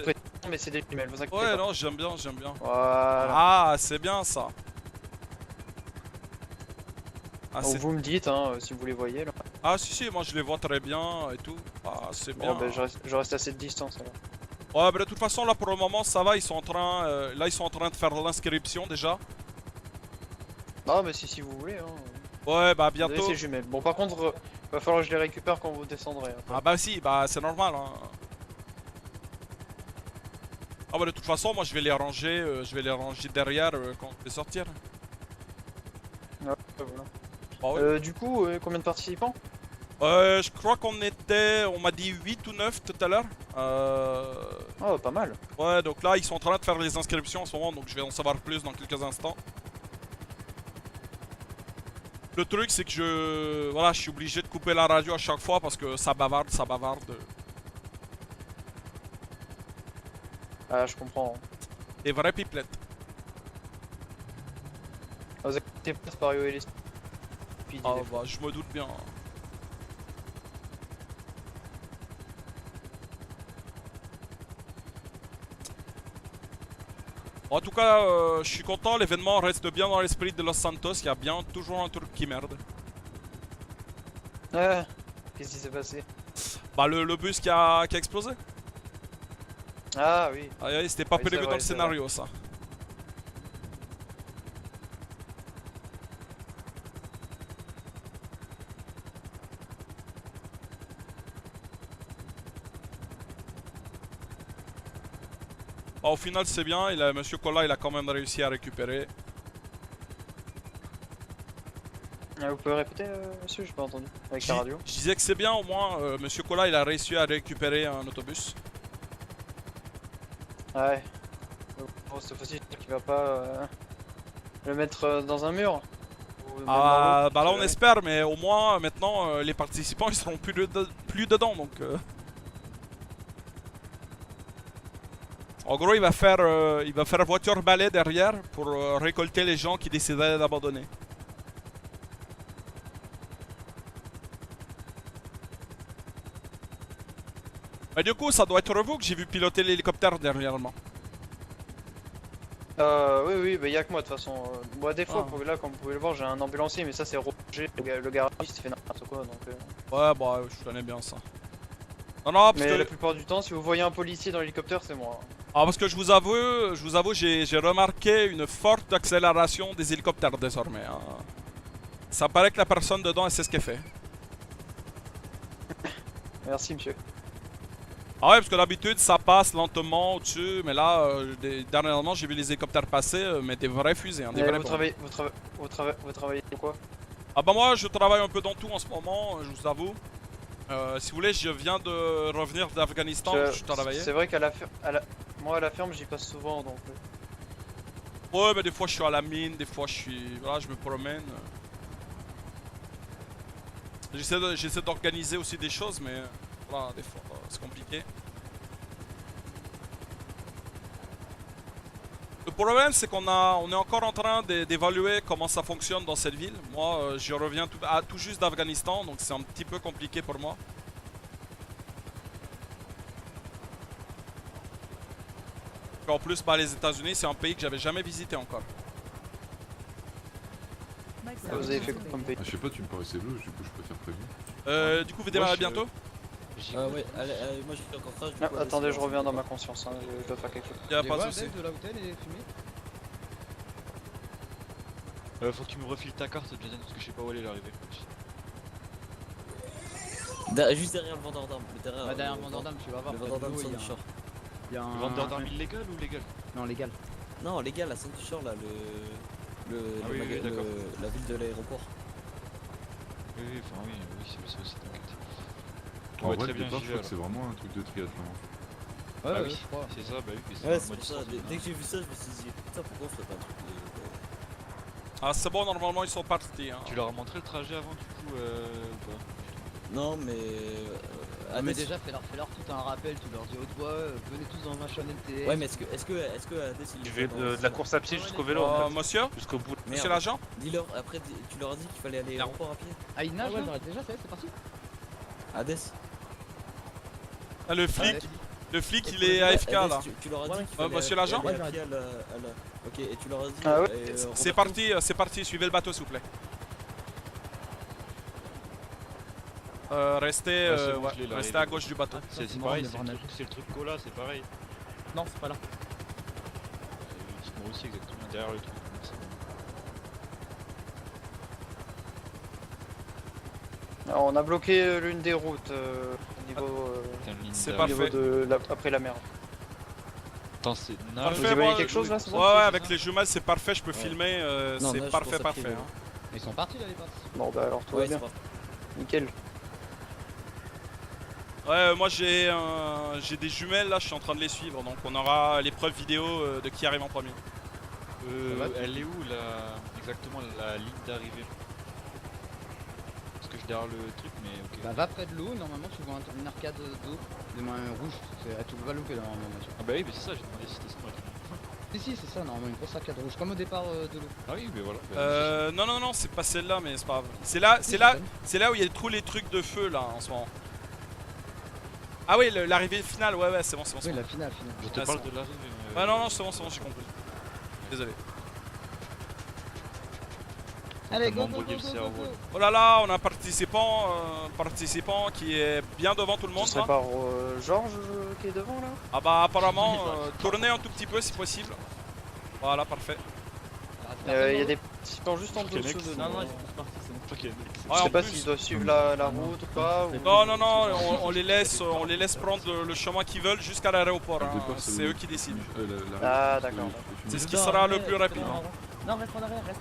Mais c'est des jumelles, vous inquiétez Ouais, pas. non, j'aime bien, j'aime bien. Voilà. Ah, c'est bien ça. Ah, Donc vous me dites hein, si vous les voyez là. Ah si si, moi je les vois très bien et tout. Ah c'est bien. Bon, ben, je reste à cette distance alors. Ouais bah de toute façon là pour le moment ça va, ils sont en train là ils sont en train de faire l'inscription déjà. Non mais si vous voulez hein. Ouais bah Vous avez bientôt. ces jumelles. Bon par contre va falloir que je les récupère quand vous descendrez. Après. Ah bah si, bah c'est normal hein. Ah bah de toute façon moi je vais les ranger derrière quand je vais sortir. Ouais, voilà. Bah, ouais. Du coup combien de participants? Je crois on m'a dit 8 ou 9 tout à l'heure. Oh pas mal. Ouais donc là ils sont en train de faire les inscriptions en ce moment donc je vais en savoir plus dans quelques instants. Le truc c'est que je suis obligé de couper la radio à chaque fois parce que ça bavarde. Ah je comprends. Des vraies pipelettes. Vous inquiétez pas, c'est pas Rio et les Ah bah je me doute bien. En tout cas, je suis content, l'événement reste bien dans l'esprit de Los Santos, il y a bien toujours un truc qui merde. Ah, qu'est-ce qui s'est passé? Bah le bus qui a explosé. Ah oui. Ah oui, c'était pas Oui, prévu c'est dans vrai, le c'est scénario ça. Bah, au final c'est bien, Monsieur Cola il a quand même réussi à récupérer. Vous pouvez répéter monsieur, j'ai pas entendu. Avec la radio. Je disais que c'est bien au moins, Monsieur Cola il a réussi à récupérer un autobus. Ouais. Bon, cette fois-ci j'espère qu'il va pas le mettre dans un mur. Ou même dans Ah l'eau, bah là on c'est- espère mais au moins maintenant les participants ils seront plus dedans donc En gros il va faire voiture balai derrière pour récolter les gens qui décidaient d'abandonner. Mais du coup ça doit être vous que j'ai vu piloter l'hélicoptère dernièrement. Oui, bah y'a que moi de toute façon. Moi des fois, Ah. là comme vous pouvez le voir, j'ai un ambulancier, mais ça c'est Roger, le garagiste, il fait n'importe quoi donc. Ouais bah je connais bien ça. Non non parce Mais que... la plupart du temps, si vous voyez un policier dans l'hélicoptère, c'est moi. Ah parce que je vous avoue, j'ai remarqué une forte accélération des hélicoptères désormais. Hein. Ça paraît que la personne dedans elle sait ce qu'elle fait. Merci monsieur. Ah ouais parce que d'habitude ça passe lentement au-dessus, mais là dernièrement j'ai vu les hélicoptères passer, mais des vrais fusées, hein, des vrais Vous bombes. travaillez quoi? Ah bah moi je travaille un peu dans tout en ce moment, je vous avoue. Si vous voulez je viens de revenir d'Afghanistan, je travaillais. C'est vrai qu'à la ferme, moi à la ferme j'y passe souvent donc. Ouais mais des fois je suis à la mine, des fois je suis... Voilà je me promène. J'essaie d'organiser aussi des choses mais voilà des fois c'est compliqué. Le problème c'est qu'on est encore en train d'évaluer comment ça fonctionne dans cette ville. Moi je reviens tout juste d'Afghanistan donc c'est un petit peu compliqué pour moi. En plus bah, les États-Unis c'est un pays que j'avais jamais visité encore. Vous avez fait comme pays? Je sais pas, tu me paraissais louche, du coup je préfère prévenir. Du coup vous démarrez bientôt? Ouais, allez, moi j'ai fait encore ça. du coup, allez, Attendez, c'est je bon, reviens c'est dans bon. ma conscience, hein, je dois faire quelque chose. Y'a pas de soucis. de là où t'es, les fumées? Faut que tu me refiles ta carte, Jason, parce que je sais pas où elle est l'arrivée. Juste derrière le vendeur d'armes. Ouais, derrière le vendeur d'armes, tu vas voir. Le près vendeur de d'armes l'eau, Sandy Shore. il y a un... Le vendeur d'armes illégal ou légal? Non, légal. Non, les gars, la Sandy Shore là, Ah oui, oui, d'accord. la ville de l'aéroport. Oui, enfin oui, c'est aussi, t'inquiète. En Ouais, vrai, très le bien, départ, j'y je vais crois que c'est vraiment un truc de triathlon. Ouais, Ah ouais, oui, je crois. c'est ça, bah oui. Ouais, un c'est mode pour ça. sortie, Dès hein. que j'ai vu ça, je me suis dit, putain, pourquoi on ferait pas un truc Ah c'est bon normalement ils sont partis. Hein. Tu leur as montré le trajet avant du coup ou pas? Non, mais Ah mais Hades- déjà fais-leur tout un rappel, tu leur dis haute voix, venez tous dans un chalet NTS. Ouais, mais est-ce que Hades il Tu le fais fait dans- de la course à pied jusqu'au vélo en fait. Monsieur Jusqu'au bout. Monsieur Merde. l'agent Dis-leur, après tu leur as dit qu'il fallait aller Non. au port à pied. Ah il nage ouais, là j'aurais déjà fait, c'est parti. Hades. Ah, le flic, Ouais. le flic il Et est pour les AFK gars, là. Hades, tu leur as dit Ouais. qu'il fallait Monsieur l'agent aller à Ouais, pied à la- Ok, et tu leur as dit. Ah ouais C'est parti, suivez le bateau s'il vous plaît. Restez, Ouais, c'est bon, ouais, je l'ai, là, restez il à est gauche du bateau. C'est c'est pareil, marrant de voir c'est le truc cola, c'est pareil. Non, c'est pas là. Dites-moi aussi exactement derrière le truc. Alors, on a bloqué l'une des routes au niveau, C'est au parfait. niveau de après la mer. Attends, c'est nage. Parfait, Vous y voyez moi, quelque chose là, c'est Ouais, bon ouais, avec les jumelles c'est parfait, je peux Ouais. filmer, Non, c'est nage, parfait, course à pied, parfait. vélo. hein. Ils sont partis là les partis. Bon bah alors tout va Ouais, c'est bien, pas. nickel. Ouais, moi j'ai des jumelles là, je suis en train de les suivre, donc on aura l'épreuve vidéo de qui arrive en premier. Elle est où exactement la ligne d'arrivée? Parce que je derrière le truc, mais ok. Bah va près de l'eau, normalement tu vois une arcade d'eau, de main rouge, tu le vas louper là normalement Mathieu. Ah bah oui, mais c'est ça, j'ai demandé si c'était ça. moi, Si c'est ça normalement, une grosse arcade rouge, comme au départ de l'eau. Ah oui, mais voilà. Non, c'est pas celle-là, mais c'est pas grave. C'est là où il y a tous les trucs de feu là en ce moment. Ah oui, l'arrivée finale, ouais, c'est bon, c'est bon. Oui la finale. Je te Ah, parle c'est de l'arrivée. Ouais, non, c'est bon, j'ai compris. Désolé. Allez Comment go go embrouiller go le go cerveau, go, go. Oh là là, on a un participant qui est bien devant tout le monde Ce serait là. par Georges qui est devant là. Ah bah apparemment, tournez un tout petit peu si possible. Voilà, parfait. Il y a des participants juste en dessous de nous. Non, non, ils sont tous partis, c'est bon. Ok, Ouais, Je en sais pas plus- s'ils doivent suivre la route ou pas. ou- Non, on les laisse prendre le chemin qu'ils veulent jusqu'à l'aéroport. hein. Quelque part, C'est eux qui décident. Ah, d'accord. C'est ce qui Non, sera le arrête, plus rapide. hein. Non, reste en arrière, mec.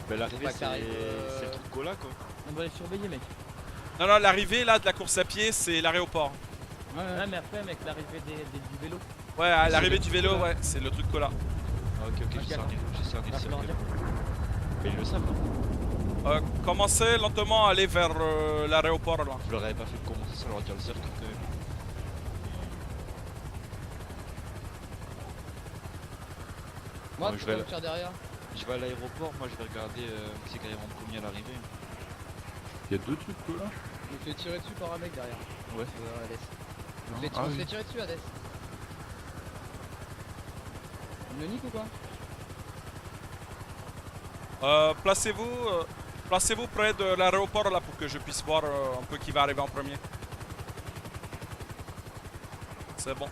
bah l'arrivée Pas c'est qu'arrive, le truc cola quoi. On va les surveiller, mec. Non, l'arrivée là de la course à pied, c'est l'aéroport. Ouais, Ouais, mais après, mec, l'arrivée du vélo. Ouais, à l'arrivée du vélo, ouais, c'est le truc cola. Ah ok, j'ai cerné Va le falloir cercle. dire. Mais ils le savent, non? Commencez lentement à aller vers l'aéroport là. Je leur avais pas fait commencer sans leur dire le cercle quand même. Moi Ouais, tu je vais vas me faire derrière. Je vais à l'aéroport, moi je vais regarder qui c'est qui arrive en premier à l'arrivée. Il y a deux trucs là. Je me fais tirer dessus par un mec derrière. Ouais. Hades. Non, Je ah me oui. fais tirer dessus Hades. Il me nique ou quoi? Placez-vous près de l'aéroport là pour que je puisse voir un peu qui va arriver en premier. C'est bon.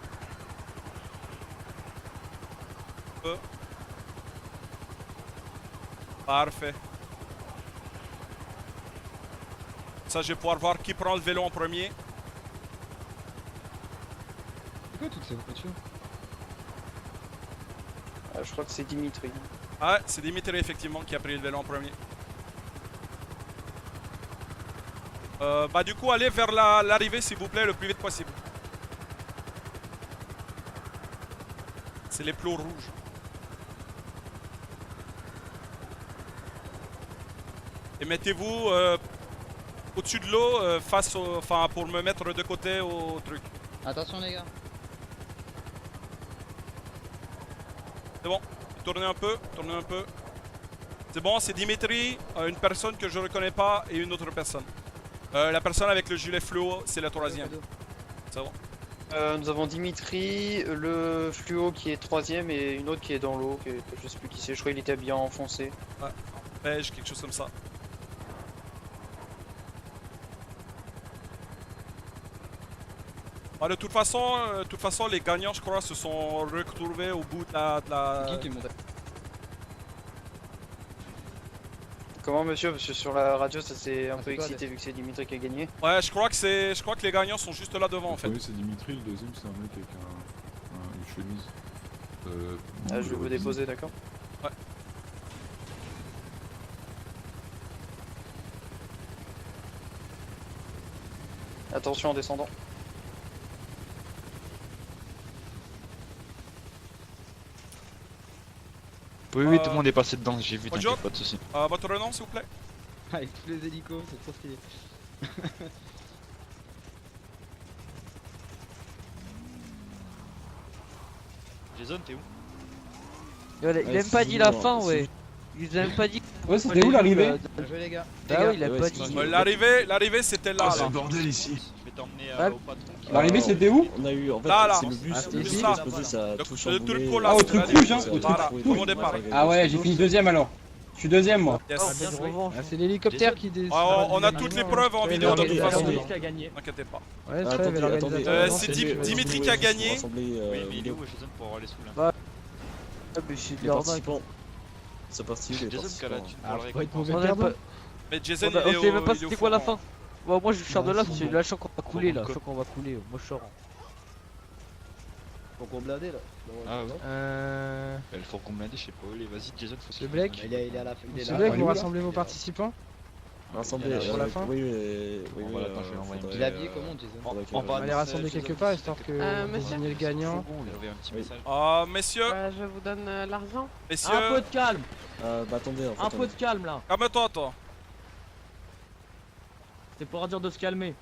Parfait. Ça, je vais pouvoir voir qui prend le vélo en premier. C'est quoi toutes ces voitures? Je crois que c'est Dimitri. Ah, c'est Dimitri effectivement qui a pris le vélo en premier. Bah du coup, allez vers l'arrivée s'il vous plaît le plus vite possible. C'est les plots rouges. Et mettez-vous au-dessus de l'eau, enfin pour me mettre de côté au truc. Attention les gars. C'est bon, tournez un peu, C'est bon, c'est Dimitri, une personne que je reconnais pas et une autre personne. La personne avec le gilet fluo, c'est la troisième. C'est bon. Nous avons Dimitri, le fluo qui est troisième et une autre qui est dans l'eau. Je sais plus qui c'est, je crois qu'il était habillé en foncé. Beige, quelque chose comme ça. Ah, de toute façon, les gagnants, je crois, se sont retrouvés au bout de la... Qui est monté? Comment monsieur? Parce que sur la radio ça s'est un Ah, peu c'est quoi, excité vu que c'est Dimitri qui a gagné. Ouais, je crois que les gagnants sont juste là devant en Le fait. premier c'est Dimitri, le deuxième c'est un mec avec une chemise. Je vais vous déposer, d'accord? Ouais. Attention en descendant. Oui, tout le monde est passé dedans, j'ai vu, Bonjour. t'inquiète, pas de soucis. Votre nom s'il vous plaît? Avec tous les hélicos, c'est trop stylé. Jason, t'es où? Il a même pas dit la fin, ouais. Il a même pas dit. Ouais, c'était où l'arrivée? Bien joué les gars. Ah oui, il a pas dit. L'arrivée c'était là. Oh, c'est là. le bordel ici. Je vais t'emmener Ah. au patron. L'arrivée c'était où? On a eu en fait Là, c'est le bus, Ah, le bus c'est qui ça. est explosé, ça a tout Le chamboulé. truc là, Ah, au c'est truc l'arrivée. rouge, hein, au truc Voilà, rouge. tout le monde est paré. Ah ouais, j'ai fini deuxième alors. Je suis deuxième moi. Yes. Ah, bien joué. Ah, c'est l'hélicoptère qui descend. Ah, on a toutes les preuves en vidéo de toute façon. attendez. Qui a gagné? N'inquiétez pas. Ouais, Ah, attendez, attendez. C'est Dimitri qui a gagné. Oui, mais il est où Jason pour avoir les sous là? Ah, mais je suis de Les l'arnaque. participants. C'est parti, les Jason qui a la participants. thune Ah, pour le faut pas être récompense. mauvais On a perdant. pas- Mais Jason, On sait même pas il est c'était au quoi la fond. fin. Bon, moi je sors de là, c'est parce que là je sens qu'on va couler là. Je sens qu'on va couler. Moi je sors. Donc on bladé là. Ah ouais. Il faut qu'on blinde, je sais pas où il est. Vas-y, Jason, faut Le Black. Il est à la fin. C'est vrai que vous rassemblez vos participants. Rassemblés Pour la fin. Oui, oui, oui. Bon, voilà, attends, je vais envoyer un faudrait, Il est habillé comment Jason faudrait En que- bas. On va les rassembler quelque part histoire que vous monsieur. désignez le gagnant. Il y avait un petit Oui. message. Ah, messieurs, Je vous donne l'argent. Un peu messieurs, de calme, Bah attendez, en fait, un peu de calme là. calme-toi, toi. C'est pour dire de se calmer.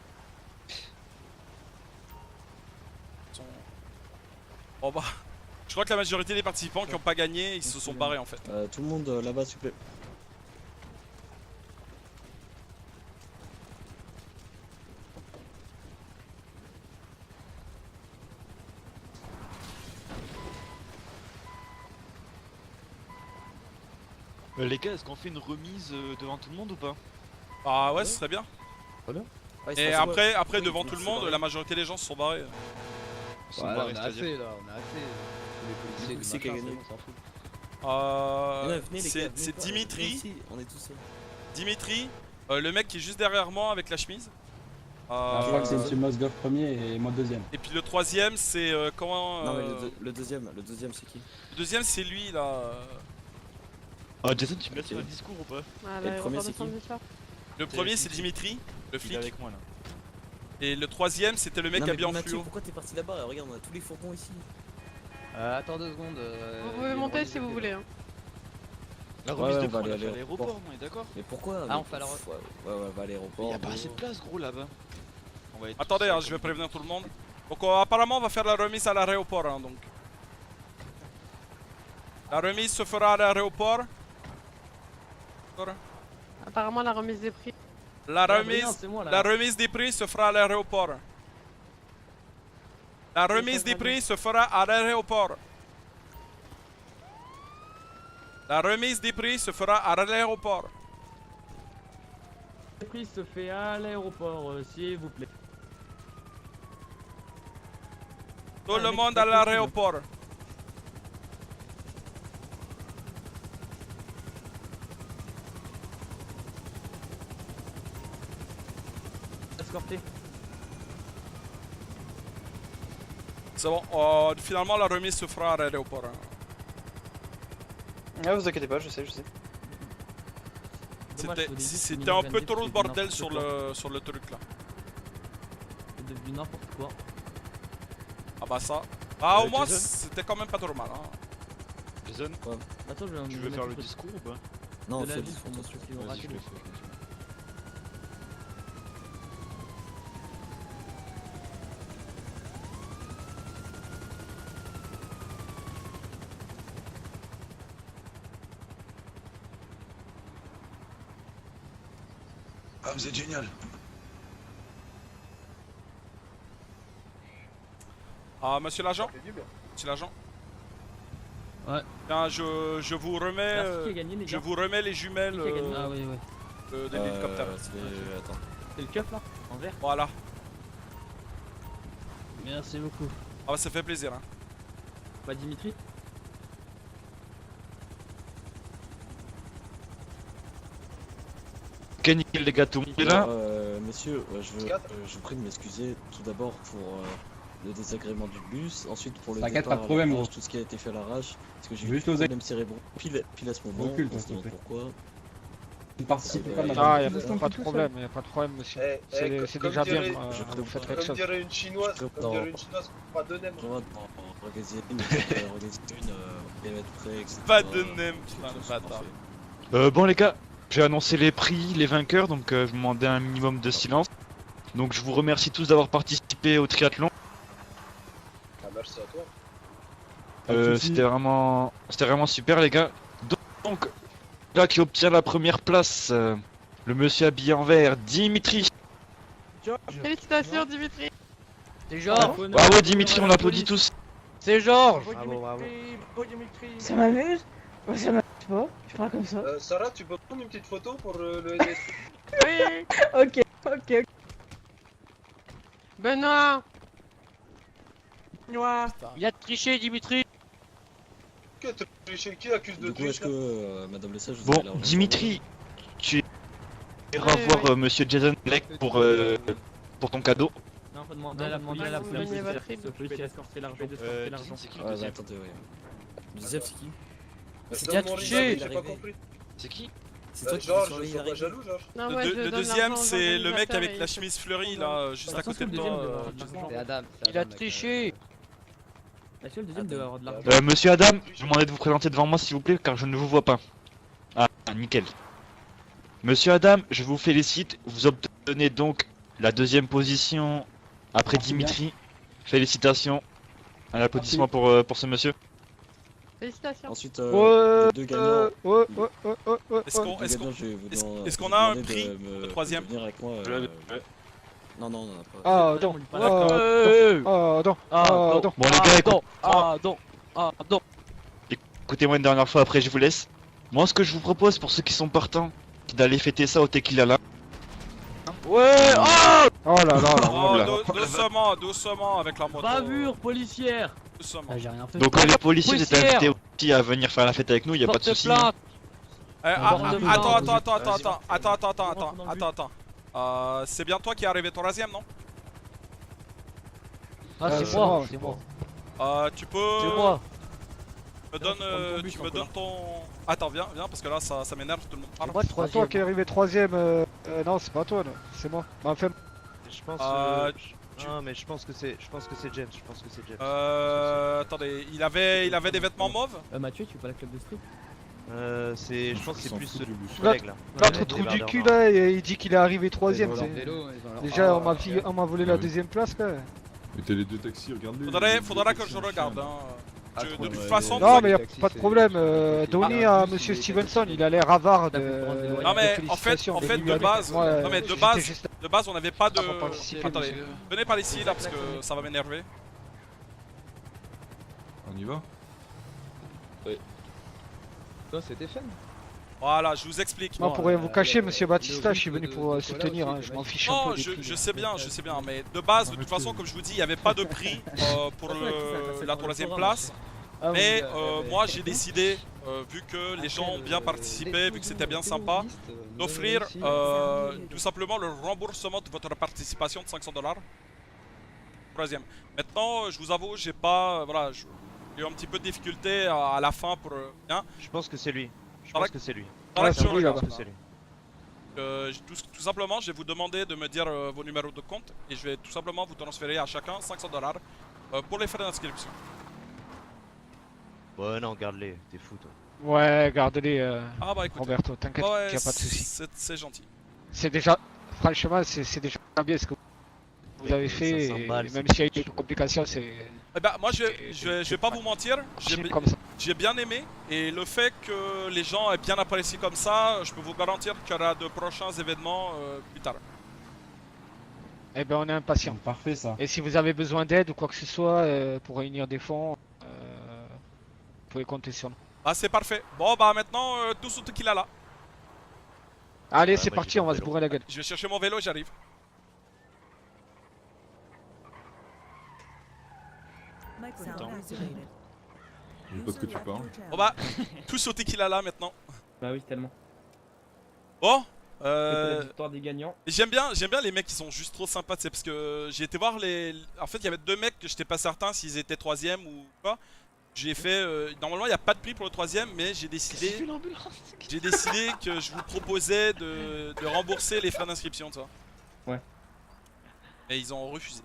Bon bah, je crois que la majorité des participants qui n'ont pas gagné, ils se sont barrés en fait. tout le monde là-bas, s'il vous plaît. Les gars, est-ce qu'on fait une remise devant tout le monde ou pas? Ah ouais, ce serait bien. Ouais, Et c'est après oui, devant oui, tout le c'est monde, vrai. la majorité des gens se sont barrés. Ils sont Ouais, barrés, on a c'est-à-dire. assez là, on a assez. Les policiers, C'est qui a gagné? on s'en fout. C'est Dimitri. Ici, on est tous seuls. Dimitri, le mec qui est juste derrière moi avec la chemise. Je crois que c'est Monsieur Mosgov premier et moi deuxième. Et puis le troisième c'est comment Non, mais le deuxième c'est qui? le deuxième c'est lui là. Ah, Jason, tu me laisses faire un discours ou pas? Ah, Et le premier, c'est qui? Le premier c'est Dimitri, le Il est flic. avec moi là. Et le troisième c'était le mec Non, mais habillé en Mathieu, fluo. pourquoi t'es parti là-bas? Regarde, on a tous les fourgons ici. Attends 2 secondes. Vous pouvez monter si vous voulez. Hein. La Ouais, remise on de va points, on aller l'a à fait à l'aéroport. l'aéroport, on est d'accord? Mais pourquoi? Ah, on fait à l'aéroport. Ouais, on va à l'aéroport. Il y a pas gros. assez de place, gros, là-bas. On va être Attendez, tous hein, seuls je vais comme- prévenir tout le monde. Donc apparemment on va faire la remise à l'aéroport hein, donc. La remise se fera à l'aéroport. Apparemment, la remise des prix. La Adrien, remise, c'est moi, là. la remise des prix se fera à l'aéroport. La remise des prix se fera à l'aéroport. La remise des prix se fera à l'aéroport. Le prix se fait à l'aéroport, s'il vous plaît. Tout le monde à l'aéroport. Escorté. C'est bon, finalement la remise se fera à l'aéroport. hein. Ah, vous inquiétez pas, je sais. C'était un peu trop le bordel sur le truc là. C'est devenu n'importe quoi. Ah bah ça. Ah au moins Jason c'était quand même pas trop mal. Hein. Jason, Attends, je vais tu veux faire le discours ou pas? Non, de la fais vie le sur mon discours. truc, ils ont Vas-y, raté je le- le fais. Ah, vous êtes génial. Ah monsieur l'agent, Ça fait du bien. monsieur l'agent. Ouais. Tiens, je vous remets, Alors, qui a gagné, les je gars? vous remets les jumelles Qui a gagné Ah oui, de l'hélicoptère. Attends. C'est le keuf là, en vert. Voilà. Merci beaucoup. Ah bah ça fait plaisir. Hein. Bah Dimitri. Ok, nickel les gars, tout le monde est là? Messieurs, je vous prie de m'excuser tout d'abord pour le désagrément du bus, ensuite pour le T'inquiète, départ pas de problème, à l'arrache, gros. tout ce qui a été fait à l'arrache, parce que j'ai eu Juste des l'oseille. problèmes cérébraux pile à ce moment, Recule, on se s'il te demande plaît. pourquoi. Ne participez pas, Ah, madame. Ah, Vous êtes pas de tout problème, y a pas de problème, monsieur. C'est comme déjà bien, dirait- vous faites Comme dirait une chinoise, pas de nem. Je vois d'en organiser une, périmètre près, etc. Pas de nem, putain le bâtard. Bon les gars, j'ai annoncé les prix, les vainqueurs, donc je vous demandais un minimum de silence. Donc je vous remercie tous d'avoir participé au triathlon. Ah, merci à toi. C'était vraiment super les gars. Donc, là qui obtient la première place, le monsieur habillé en vert, Dimitri. Félicitations, Dimitri. C'est Georges. Bravo Dimitri, on l'applaudit tous. C'est Georges. Ça m'amuse. Moi, ça m'amuse pas. Je parle comme ça. Sarah, tu peux prendre une petite photo pour le NS? Oui. Ok. Benoît. Il a triché, Dimitri. Qui accuse de Du coup, est-ce que Madame le Sage vous Bon, avez l'argent Dimitri, tu iras voir monsieur Jason Black pour ton cadeau. Non, faut demander à la Gagnez votre prime. police escorter l'argent, d'escorter l'argent. c'est qui Ah, le deuxième? attendez, oui. Le deuxième, c'est qui? C'est déjà triché. J'ai pas compris. C'est qui? C'est toi qui Georges, surveille sois pas l'arrivée. jaloux, Georges. Non, ouais, je Le donne deuxième, l'argent aux c'est le mec organisateurs avec et la ils chemise font fleurie ça. là, juste à côté de toi. C'est Adam. Il a triché. Est-ce que le deuxième doit avoir de l'argent? Monsieur Adam, je vous demandais de vous présenter devant moi s'il vous plaît car je ne vous vois pas. Ah, nickel. Monsieur Adam, je vous félicite, vous obtenez donc la deuxième position après Dimitri. Félicitations. Un applaudissement pour ce monsieur. Félicitations. Ensuite, les deux gagnants. Est-ce qu'on a un prix le troisième? Venir avec moi. Non, on en a pas. Ah, non. Bon les gars, écoutez-moi une dernière fois, après je vous laisse. Moi ce que je vous propose pour ceux qui sont partants, c'est d'aller fêter ça au tequila là. Ouais. Oh là là. Oh, doucement avec la moto. Bavure policière. Doucement. J'ai rien fait. Donc les policiers vous êtes invités aussi à venir faire la fête avec nous, y a pas de soucis. Plainte. Attends. C'est bien toi qui es arrivé troisième, non? Ah, c'est moi. C'est moi. Tu peux. C'est moi. Tu me donnes ton. Attends, viens, parce que là ça m'énerve, tout le monde parle. Moi le C'est toi troisième. qui est arrivé troisième. Non, c'est pas toi, non. C'est moi. Bah, enfin, Je pense. Non, mais je pense que c'est James. Je pense que c'est James. Attendez, il avait des vêtements mauves? Mathieu, tu veux pas la club de street? Je pense que c'est plus collègue là. l'autre trou du cul là, il dit qu'il est arrivé troisième. Déjà, on m'a volé la deuxième place là. Mettez les deux taxis, regardez. Faudra que je regarde. De toute façon. Non, mais y a pas de problème. Donnez à monsieur Stevenson, il a l'air avare de. Non, mais en fait, de base. Non, mais de base, on n'avait pas de. Attendez, venez par ici là parce que ça va m'énerver. On y va? Non, c'était fun. Voilà, je vous explique. Moi, pour rien vous cacher, monsieur Batista, je suis venu pour soutenir, hein, je m'en fiche un Non, peu des prix. je sais bien, mais de base, de toute façon, comme je vous dis, il n'y avait pas de prix pour la troisième place. Mais moi, j'ai décidé, vu que les gens ont bien participé, vu que c'était bien sympa, d'offrir tout simplement le remboursement de votre participation de $500. Troisième. Maintenant, je vous avoue, j'ai pas, voilà, j'ai eu un petit peu de difficulté à la fin pour. Hein. Je pense que c'est lui. C'est lui là-bas. Tout simplement, je vais vous demander de me dire vos numéros de compte et je vais tout simplement vous transférer à chacun $500 pour les frais d'inscription. Ouais, non, garde-les, t'es fou toi. Ouais, garde-les, Ah bah écoute, Roberto, t'inquiète, ouais, y a pas de soucis. c'est gentil. C'est déjà, franchement, c'est déjà bien ce que vous avez fait, et même s'il y a eu des complications, c'est. Eh ben, moi je vais pas vous mentir, j'ai bien aimé et le fait que les gens aient bien apprécié comme ça, je peux vous garantir qu'il y aura de prochains événements plus tard. Eh ben, on est impatients. Parfait ça. Et si vous avez besoin d'aide ou quoi que ce soit pour réunir des fonds, vous pouvez compter sur nous. Ah c'est parfait. Bon bah maintenant tout ce qu'il a là. Allez, c'est parti, on va se bourrer la gueule. Je vais chercher mon vélo, j'arrive. Je sais pas de quoi tu parles. Bon bah, tout sauter qu'il a là maintenant. Bah oui, tellement. Bon, la victoire des gagnants. j'aime bien les mecs qui sont juste trop sympas, tu sais, parce que j'ai été voir les. En fait, il y avait deux mecs que j'étais pas certain s'ils étaient troisième ou pas. J'ai fait. Normalement, il n'y a pas de prix pour le troisième, mais j'ai décidé. Que je vous proposais de rembourser les frais d'inscription, tu vois. Ouais. Et ils ont refusé.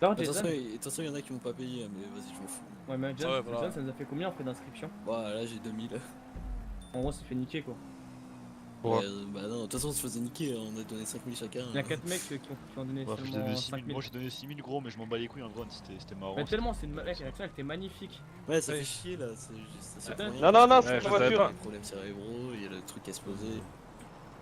Alors, De toute Jason. façon, il y en a qui m'ont pas payé, mais vas-y, je m'en fous. Ouais, mais Jason, Ouais, voilà. ça nous a fait combien en frais d'inscription? Bah là, j'ai 2000. En gros, c'est fait niquer quoi. Ouais. Bah non, de toute façon on se faisait niquer, on a donné 5000 chacun. Il y a 4 mecs qui ont donné Ouais, j'ai seulement donné 6 000. 5000. Moi j'ai donné 6 000 gros, mais je m'en bats les couilles en vrai, c'était marrant. Mais tellement, c'est une mec, l'action elle était magnifique. Ouais, ça fait chier là, c'est juste. Ça Attends. fait Non, non, non, rien, c'est parce la que voiture. Il y a un problème cérébro, il y a le truc qui a explosé.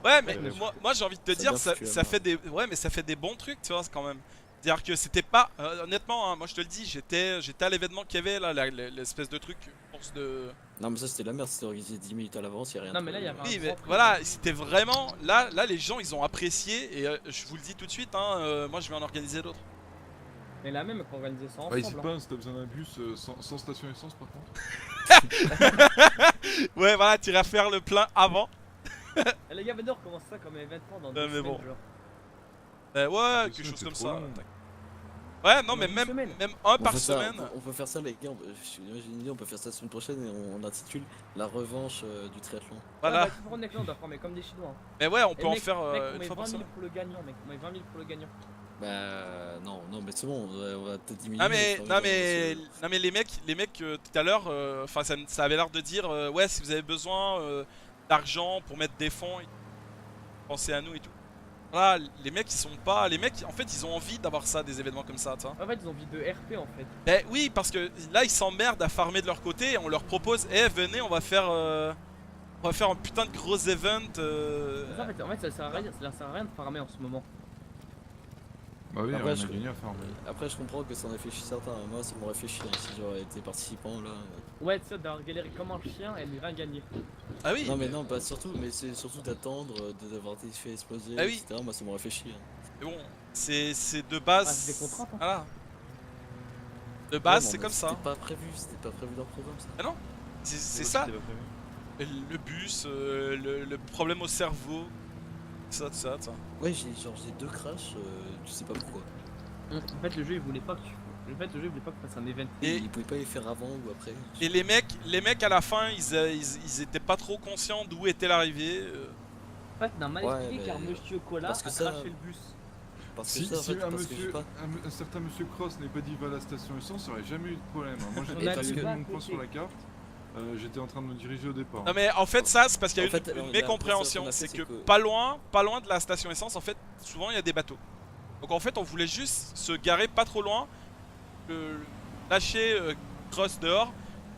Ouais, mais Ouais, moi j'ai envie de te ça dire, doit ça, foutre la ça mort. fait des, ouais, mais ça fait des bons trucs, tu vois, quand même. C'est-à-dire que c'était pas, honnêtement, hein, moi je te le dis, j'étais à l'événement qu'il y avait là, l'espèce de truc, course de. Non, mais ça c'était la merde, c'était organisé 10 minutes à l'avance, y'a rien. Non, mais là, il y avait un Oui, grand mais truc. voilà, c'était vraiment, là les gens ils ont apprécié et je vous le dis tout de suite, hein, moi je vais en organiser d'autres. Et la même qu'on organisait ça Bah, ici ensemble. pas, si t'as besoin d'un bus sans station essence par contre. Ouais, voilà, t'iras faire le plein avant. Eh, les gars, venez, on recommence ça comme événement dans 2 mais semaines, bon. genre. Ouais, quelque chose comme ça. Ouais, non, mais même un par semaine. On peut faire ça, les gars, j'ai une idée, on peut faire ça la semaine prochaine et on intitule la revanche du triathlon. Voilà. Ouais, bah, on doit former comme des Chinois. Mais ouais, on Et peut en mec, faire mec, on une met fois par 20 000 semaine. pour le gagnant, mec. On met 20 000 pour le gagnant. Bah non, non, mais c'est bon, on va peut-être diminuer. Non mais les mecs tout à l'heure, enfin ça avait l'air de dire ouais, si vous avez besoin d'argent pour mettre des fonds, pensez à nous et tout. Voilà, les mecs ils sont pas, les mecs en fait ils ont envie d'avoir ça, des événements comme ça, tu vois. En fait, ils ont envie de RP en fait. Ben oui, parce que là ils s'emmerdent à farmer de leur côté et on leur propose, eh venez, on va faire un putain de gros event. En fait, ça sert à rien de farmer en ce moment. Bah oui, Après, rien à gagner à faire. Après, je comprends que ça en réfléchit certains. Moi, ça m'aurait fait chier si j'aurais été participant là. Ouais, tu sais, d'avoir galéré comme un chien et de rien gagner. Ah oui. Non, mais non, pas surtout, mais c'est surtout d'attendre, d'avoir été fait exploser, Ah oui. etc. Moi, ça m'aurait fait chier. Mais bon, c'est de base. Ah, c'est des contraintes, hein. Voilà. De base, Ouais, c'est mais comme ça. C'était pas prévu dans le programme ça. Ah non, c'est ça. Le bus, le problème au cerveau, ça. Ouais, j'ai 2 crashs, tu sais pas pourquoi. En fait, le jeu il voulait pas que tu. En fait, le jeu il voulait pas que tu fasses un event. Et il pouvait pas les faire avant ou après. Et les mecs à la fin, ils étaient pas trop conscients d'où était l'arrivée. En fait, d'un mal Ouais, expliqué car mais- Monsieur Cola a parce que ça- craché le bus. Parce que Si, ça, en si fait, un, parce que j'ai monsieur, pas. un certain monsieur Cross n'ait pas dit va à la station essence, il n'y aurait jamais eu de problème. hein. Moi j'ai On a détaillé dit pas à mon point côté. sur la carte, j'étais en train de me diriger au départ. Non mais en fait ça c'est parce qu'il y a En fait, une on a- mécompréhension, on a fait, c'est c'est que que- pas loin de la station essence en fait souvent il y a des bateaux. Donc en fait on voulait juste se garer pas trop loin, lâcher Cross dehors,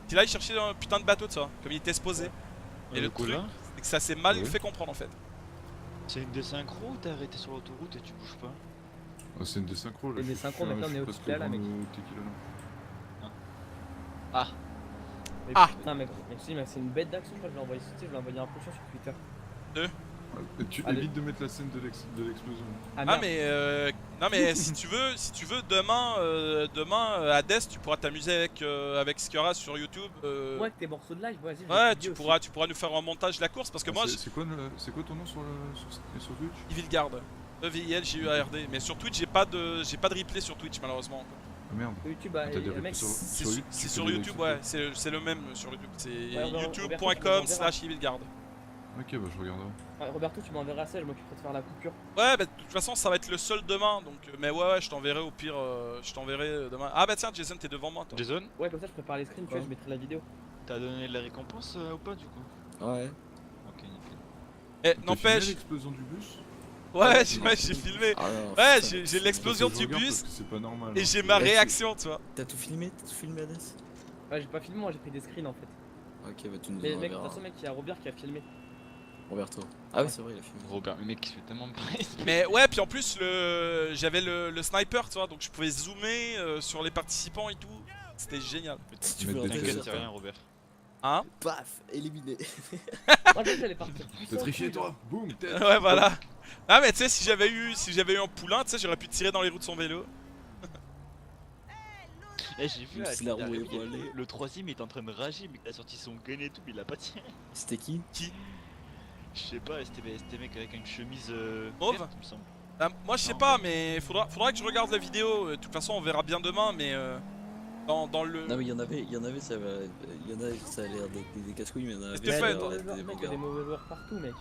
qu'il aille chercher un putain de bateau de ça, comme il était exposé. Et le truc c'est que ça s'est mal fait comprendre en fait. C'est une désynchro ou t'es arrêté sur l'autoroute et tu bouges pas? Ah, c'est une désynchro là. Une désynchro, maintenant, on est au Tequila, mec. Ah. Putain, mec, c'est une bête d'action. Je l'ai envoyé, je l'ai envoyé un potion sur Twitter. Tu Allez. évites de mettre la scène de l'explosion. Ah, Ah merde. mais si tu veux demain à Death tu pourras t'amuser avec ce qu'il y aura sur YouTube. Ouais, avec tes morceaux de live, vas-y. je vais Ouais, te dire tu aussi. pourras nous faire un montage de la course parce que moi C'est quoi ton nom sur Twitch? Evilgard, EVILGUARD, mais sur Twitch j'ai pas de replay sur Twitch malheureusement. Ah merde. YouTube, bah, T'as des mec, replays sur C'est YouTube, tu sur fais des YouTube, extraits. ouais, c'est le même sur YouTube, c'est Ouais, Roberto, youtube.com/Evilgard. Ok, bah je regarderai. Ouais, Roberto, tu m'enverras ça, je m'occuperai de faire la coupure. Ouais, bah de toute façon ça va être le seul demain, donc mais ouais, je t'enverrai au pire, je t'enverrai demain. Ah bah tiens, Jason, t'es devant moi toi. Jason, Ouais, comme ça, je prépare les screens, tu vois, je mettrai la vidéo. t'as donné la récompense ou pas du coup? Ouais. Ok, nickel. Eh, T'as filmé n'empêche. l'explosion du bus? Ouais, j'ai filmé. Ah, non, Ouais, putain. j'ai l'explosion Faut que du je regarde bus parce que c'est pas normal. et hein. j'ai ma Ouais, tu- réaction, tu vois. T'as tout filmé Adès? Ouais, j'ai pas filmé, moi j'ai pris des screens en fait. Ok, bah tu nous Mais en mec, de toute enverras. façon, mec, il y a Robert qui a filmé. Roberto. Ah oui, c'est vrai, il a filmé. Robert, le mec il se fait tellement près. Mais ouais, puis en plus j'avais le sniper, tu vois, donc je pouvais zoomer sur les participants et tout. C'était génial. Si tu Mais veux t'inquiète, un T'inquiète, peu c'est rien, Robert. Hein? Paf, éliminé. Moi, j'allais partir plus T'as triché toi? Boum, tête. Ouais, voilà. Ah mais tu sais, si j'avais eu un poulain, tu sais, j'aurais pu tirer dans les roues de son vélo. Eh, j'ai vu, C'est la roue il- étoilée. le troisième il est en train de rager, mais il a sorti son gun et tout, mais il a pas tiré. C'était qui? Je sais pas, c'était mec avec une chemise Mauve verte, il me semble. Ah, moi je sais Non, pas, mais faudra que je regarde la vidéo. De toute façon, on verra bien demain, mais dans le. Non mais il y en avait, ça a l'air d'être des casse-couilles, mais il y en avait. C'était fait, toi. Mec, il y a des mauvais joueurs partout, mec.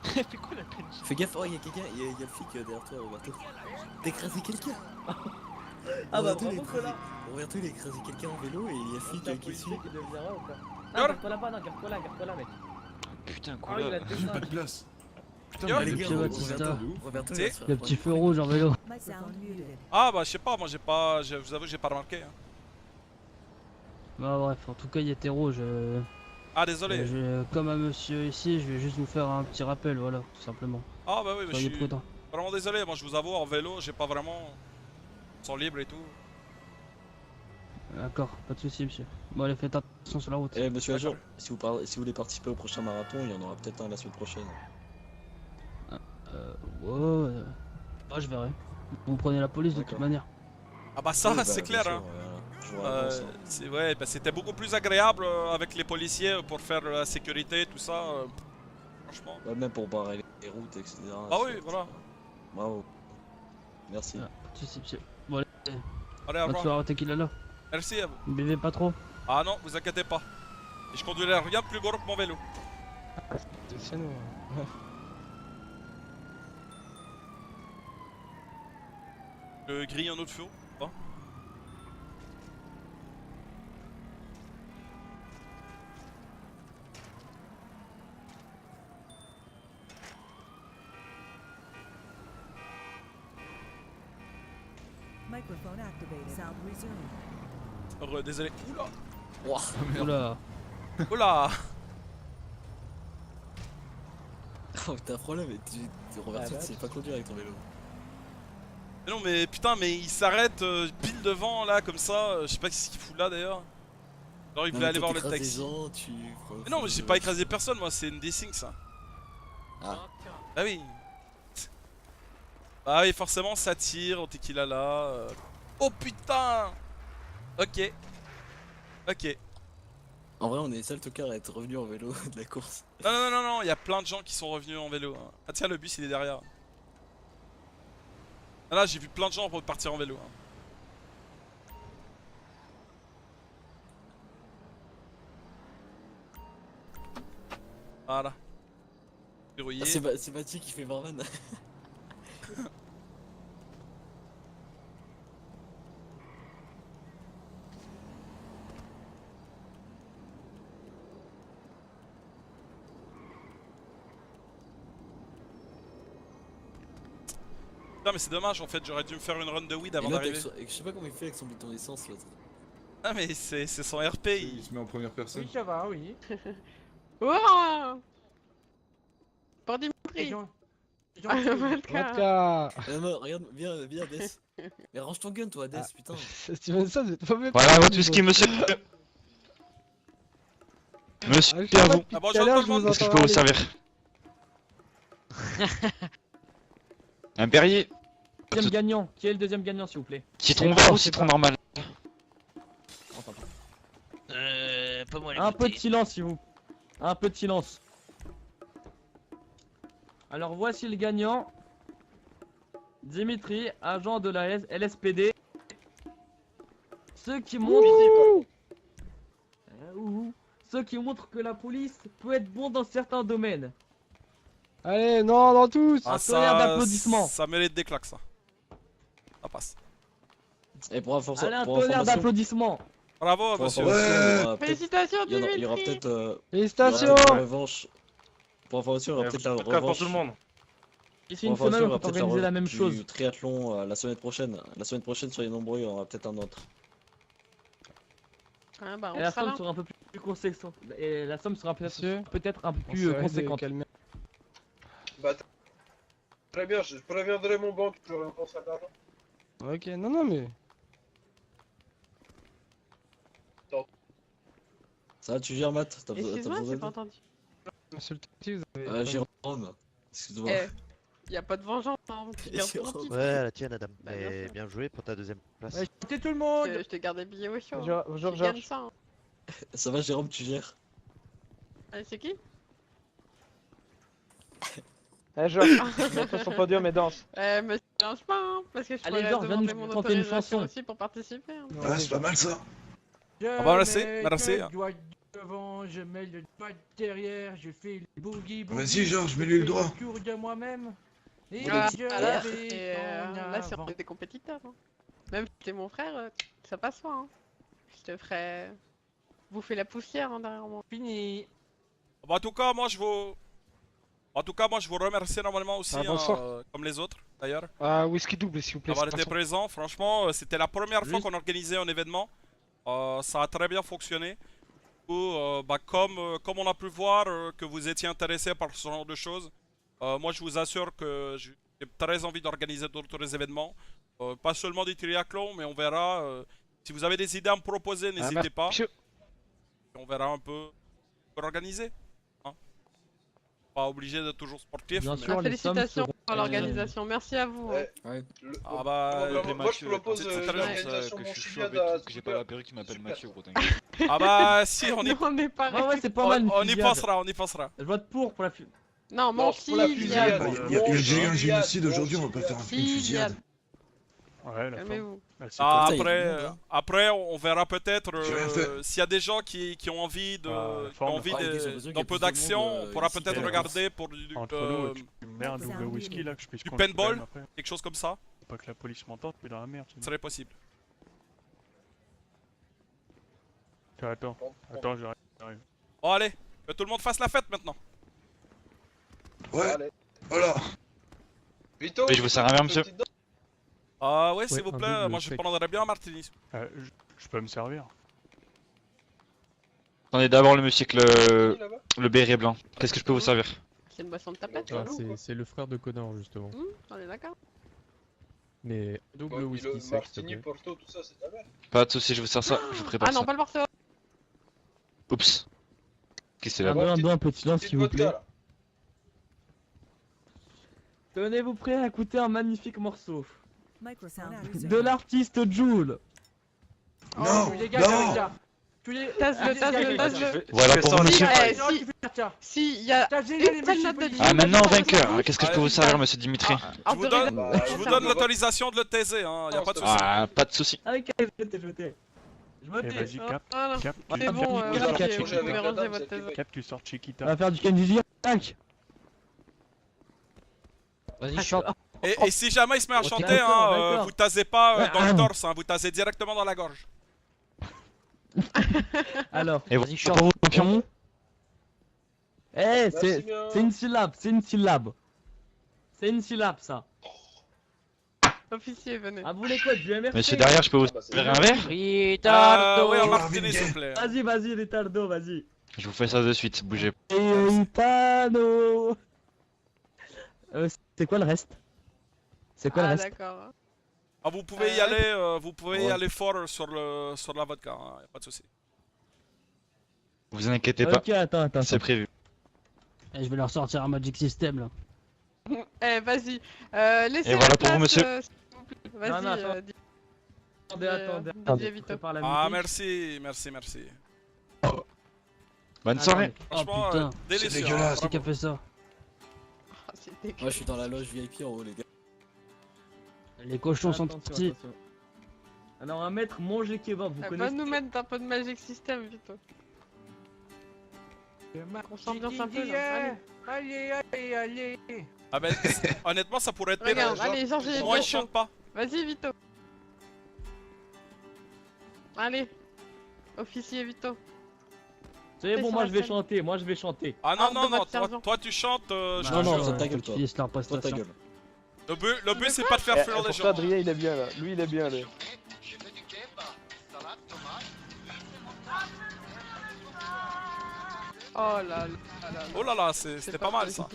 Fais quoi la peine? Fais gaffe, oh, il y a quelqu'un, il y a le flic derrière toi, Roberto. T'as écrasé quelqu'un? Ah bah, Roberto, il a bravo, Cola. Roberto, il a écrasé quelqu'un en vélo et il y a le flic qui suit. Ah, garde-toi là-bas, non, garde-toi là, mec. Putain, Ah quoi oui, il a là? deux J'ai pas singes. de place. Yo. Le petit Batista. Roberto, C'est- Le petit feu rouge en vélo. Ah bah je sais pas, moi j'ai pas, je vous avoue j'ai pas remarqué. Hein. Bah bref, en tout cas il était rouge. Ah désolé. Comme un monsieur ici, je vais juste vous faire un petit rappel, voilà, tout simplement. Ah bah oui, mais je Soyez suis prudents. vraiment désolé, moi je vous avoue en vélo j'ai pas vraiment... Ils sont libres et tout. D'accord, pas de soucis monsieur. Bon allez, faites attention sur la route. Eh monsieur Agent, si vous voulez participer au prochain marathon, il y en aura peut-être un la semaine prochaine. Ouais, je verrai. Vous prenez la police de toute manière. Ah bah ça Oui, bah, c'est bien clair sûr, hein. je vous avance, hein. C'est ouais, bah, c'était beaucoup plus agréable avec les policiers pour faire la sécurité, tout ça. Franchement. Ouais, même pour barrer les routes, etc. Ah oui, voilà. Bravo. Merci. Ah, pas de soucis monsieur. Bon allez, Allez, au bonne revoir. soirée tequila là. Merci à vous. Buvez pas trop. Ah non, vous inquiétez pas. Et je conduirai rien de plus gros que mon vélo. C'est nous. Je grille un autre feu. Hein. Microphone activated. Sound resumed. Désolé. Oula. Oula. Oula. Oh, t'as un problème, mais Roberto, tu sais pas conduire avec ton vélo. Mais non mais putain mais il s'arrête pile devant là comme ça, je sais pas ce qu'il fout là d'ailleurs. Genre il voulait aller voir le taxi. Mais non mais j'ai pas écrasé personne moi, c'est une dissing ça. Ah. Bah oui. Bah oui forcément ça tire au tequila là. Oh putain. Ok. Ok. En vrai on est les seuls tocards à être revenus en vélo de la course. Non, il y a plein de gens qui sont revenus en vélo. Hein. Ah tiens le bus il est derrière. Ah, là j'ai vu plein de gens repartir en vélo. Hein. Voilà. Verrouillé. Ah, c'est Mathieu qui fait barman. Putain mais c'est dommage en fait, j'aurais dû me faire une run de weed avant Et l'autre, d'arriver. je sais pas comment il fait avec son bidon d'essence l'autre. Ah mais c'est son RP. Il se met en première personne. Oui, ça va, oui. Ouah Pour Dimitri. Vodka. Non, regarde, viens Dess. Mais range ton gun toi Dess, putain. Tu veux ça, c'est pas Voilà votre whisky monsieur. Monsieur, à vous. Ah, bonjour tout le monde. Qu'est-ce que je peux vous servir? Un Perrier. Deuxième gagnant. Qui est le deuxième gagnant s'il vous plaît? Citron vert ou citron normal? Pas moi Un peu de silence s'il vous plaît. Un peu de silence. Alors voici le gagnant. Dimitri, agent de la LSPD. Ce qui montre... Ce qui montre que la police peut être bon dans certains domaines. Allez, non, dans tous. Un tonnerre d'applaudissements. Ça mérite des claques ça. Ça passe. Et pour information, Allez, un tonnerre d'applaudissements. Bravo monsieur. Félicitations Il y aura Dimitri. peut-être Félicitations. une revanche. Pour information, il y aura peut-être la revanche. pour tout le monde. Ici une semaine on peut organiser la même chose. Du triathlon la semaine prochaine. La semaine prochaine, soyez nombreux, il y en aura peut-être un autre. Ah bah, Et on la sera somme là. sera un peu plus conséquente. Et la somme sera Monsieur. peut-être un peu On plus s'arrête de conséquente. calmer. Bah, très bien, je préviendrai mon banque, je leur pense à l'argent. Ok, non, mais. Ça va, tu gères, Matt? T'as Excuse-moi, besoin j'ai d'aide? pas entendu. Monsieur le taxi, vous avez. Jérôme, excuse-moi. Y a pas de vengeance, hein. Tu gardes ton titre. Ouais, la tienne, Adam. Bah, bien sûr. Bien joué pour ta deuxième place. Écoutez tout le monde. Je te garde des billets au chaud. Bonjour, Tu gagnes Georges. ça. Hein. Ça va, Jérôme, tu gères? Allez, c'est qui? Eh, Georges, mets sur son podium et danse. Me change pas, hein, parce que je Allez, pourrais Georges, viens demander nous mon chanter une autorisation chanson. aussi pour participer. Hein. Ah, c'est pas mal ça. Ah bah, merci, merci. Je dois devant, je mets le doigt derrière, je fais le boogie boogie. Vas-y, Georges, mets-lui le doigt. Tour de moi-même. Et Ah, je là, vais en là, c'est avant. des compétiteurs. Hein. Même si t'es mon frère, ça passe pas. Hein. Je te ferai bouffer la poussière hein, derrière moi. Fini. Bah en tout cas moi je vous... En tout cas, moi je vous remercie énormément aussi, bonsoir. comme les autres d'ailleurs, Whisky double s'il vous plaît. d'avoir été présent. Franchement, c'était la première fois qu'on organisait un événement. Ça a très bien fonctionné. Du coup, comme on a pu voir que vous étiez intéressé par ce genre de choses, moi je vous assure que j'ai très envie d'organiser d'autres événements. Pas seulement des triathlons, mais on verra. Si vous avez des idées à me proposer, n'hésitez pas. On verra un peu organiser. Pas obligé d'être toujours sportif. Bien sûr, félicitations pour l'organisation, merci à vous. Ouais. Ah bah, moi je propose l'organisation que je suis Monchiliade chauve et à tout, que j'ai pas la perruque qui m'appelle Mathieu, gros, t'inquiète. Ah bah si, on y, On est pareil. Ouais, c'est pas mal. on y pensera, on y pensera. Je vote pour la fusillade. Non, mon pour la fusillade. Il y a déjà eu un génocide aujourd'hui, on va pas faire une fusillade. Ouais, la Calmez-vous. Ah, comme ça, il y a du monde, hein. après, on verra peut-être J'ai rien fait. s'il y a des gens qui ont envie de, forme. envie Ah, ils ont besoin qu'il y d'un ait peu plus de d'action, monde, on pourra ici, peut-être là. regarder pour du Entre nous, tu me mets un double whisky là que je puisse du conduire paintball, quand même après. quelque chose comme ça, Faut pas que la police m'entende, puis dans la merde. ce serait possible. Attends, j'arrive. Bon allez, que tout le monde fasse la fête maintenant. Ouais. Allez. Voilà. Vito, Oui, je vous sers un verre, monsieur. Ah ouais, s'il Ouais, vous un plaît, double moi je sec. prendrais bien un martini. Je peux me servir. Attendez d'abord le monsieur avec le béret blanc. Qu'est-ce que je peux vous servir? C'est une boisson de tapette, Ah, non c'est le frère de Connor justement. On est d'accord. Mais double le whisky sec s'il te Martini, plaît. Porto, tout ça, c'est de la merde. Pas de soucis, je vous sers ça, je vous prépare Ah non, ça. pas le Porto. Oups. Qu'est-ce que c'est là? Un peu de silence s'il vous plaît. Tenez-vous prêts à écouter un magnifique morceau Microsound de l'artiste Joule. Non, Tu les gars, non. les gars. Tu les Tasse-le. Voilà pour vous, monsieur. Si, il y a une seule note de Ah, maintenant vainqueur. Qu'est-ce que je peux vous servir, monsieur Dimitri? Je vous donne l'autorisation de le taiser, hein, y a pas de soucis. Ah, pas de soucis. Avec je t'ai. Je me Eh, tais. vas-y, Cap. Voilà. Cap, C'est bon, Cap, ok, Cap, vous pouvez Cap, ranger Cap, votre Cap, thèse. Cap, tu sors On Chiquita. va faire du Kenji tac. Vas-y, chante. Et si jamais il se met à Ok, chanter, d'accord. vous tasez pas dans le torse, vous tasez directement dans la gorge. Alors, Et Vas-y, voilà pour vous, champion. eh, Merci bien. c'est une syllabe, c'est une syllabe. C'est une syllabe ça. Officier, venez. Ah, vous voulez quoi, du MRC? Monsieur derrière, je peux vous servir un verre? Ritardo. Oui, un martini s'il vous plaît. Vas-y, Ritardo, vas-y. Je vous fais ça de suite, bougez. Ritardo. C'est quoi le reste? C'est quoi le Ah, reste? d'accord. Ah, vous pouvez y aller, y aller fort sur la vodka, hein, y a pas de soucis. Vous inquiétez pas, Ok, attends. c'est prévu. Je vais leur sortir un Magic System là. Eh, vas-y. Laissez Et voilà la pour vous, place, monsieur. s'il vous plaît. Vas-y, Non, non, dis- Attendez. Vito. Prépare la Ah, musique. merci. Bonne soirée. Franchement, Oh, putain. délicieux. C'est dégueulasse. C'est qui a fait ça? Ah, c'est dégueu. Moi je suis dans la loge VIP en haut, les gars. Les cochons sont Attention, petits. attention. Alors, un maître manger kebab, vous Va connaissez? nous mettre un peu de Magic System, Vito. On s'ambiance un peu là. Allez. Ah ben, honnêtement, ça pourrait être pire. Regarde, allez, Georges, il est Moi, il bientôt. chante pas. Vas-y, Vito. Allez. Officier, Vito. C'est bon, sur moi la je vais scène. chanter. Ah Ah, non, de votre toi, sergent. toi tu chantes, je te Non, jure. non, ta gueule, toi. finissent leur Toi ta prestation. gueule. Le but c'est pas de faire fuir les gens. Adrien il est bien là. Lui il est bien là. Oh là là là. Oh là là, c'était pas mal ça.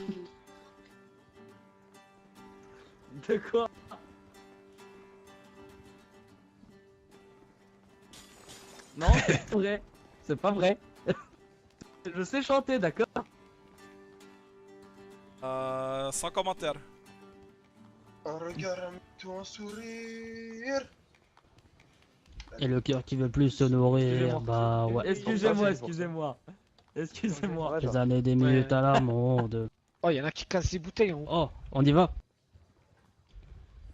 De quoi? Non, c'est pas vrai. C'est pas vrai. Je sais chanter, d'accord? Sans commentaire. Un regard, un sourire. Et le cœur qui veut plus se nourrir, bah ouais. Excusez-moi. Des années, des minutes à la monde. Oh, y'en a qui cassent des bouteilles. Hein. Oh, on y va.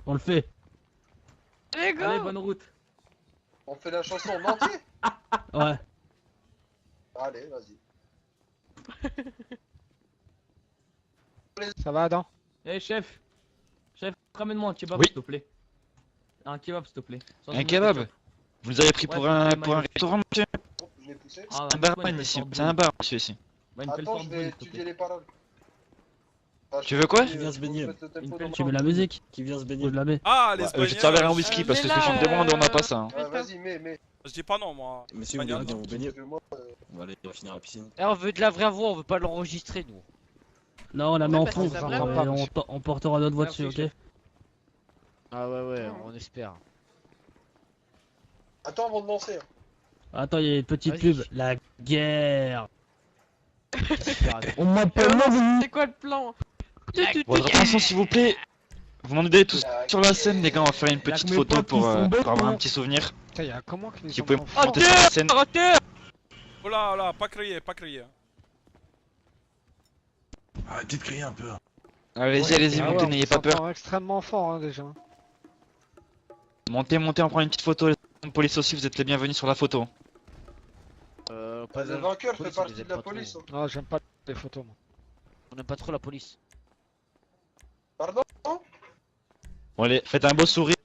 On le fait. Allez, go. Allez, bonne route. On fait la chanson en entier. Ouais. Allez, vas-y. Ça va, Adam? Eh, chef, ramène-moi un kebab, Oui. s'il te plaît. Un kebab, s'il te plaît. Un kebab? Vous nous avez pris pour un maillot. restaurant, monsieur? Oh, je l'ai poussé. Ah, Un barman ici, c'est un bar, monsieur, ici. Bah, une belle Attends, sorte je de vais s'il te étudier plaît. les paroles. Tu veux quoi? Qui vient se baigner? Tu mets la musique? Qui vient se Ou baigner? je la mets? Ah, les Je vais te Espagnols. servir un whisky parce que ce que je me demande, on n'a pas ça. Hein. Vas-y, mais. Je dis pas non, moi. Messieurs, vous Espagnol, venez non. vous baigner. On va aller finir à la piscine. Eh, on veut de la vraie voix, on veut pas l'enregistrer nous. Non, on la met Ouais, en bah, fond, c'est de la vraie et on portera notre voix dessus, Merci, ok? Ah ouais, on espère. Attends avant de lancer. Attends, il y a une petite Vas-y. pub. La guerre. On Et m'appelle alors, c'est quoi le plan? Votre attention s'il vous plaît. Vous m'en aidez tous sur la scène les gars, on va faire une petite photo pour avoir un petit souvenir. Putain, y'a comment que les Si vous pouvez enfants monter sur la scène. Oh là, oh là, pas crier, pas crier. Arrêtez de crier un peu. Allez-y, montez, n'ayez pas peur. extrêmement fort hein, déjà. Montez, on prend une petite photo. La police aussi, vous êtes les bienvenus sur la photo. Le vainqueur fait partie de la police. Non, j'aime pas les photos moi. On aime pas trop la police. Pardon? Bon allez, faites un beau sourire.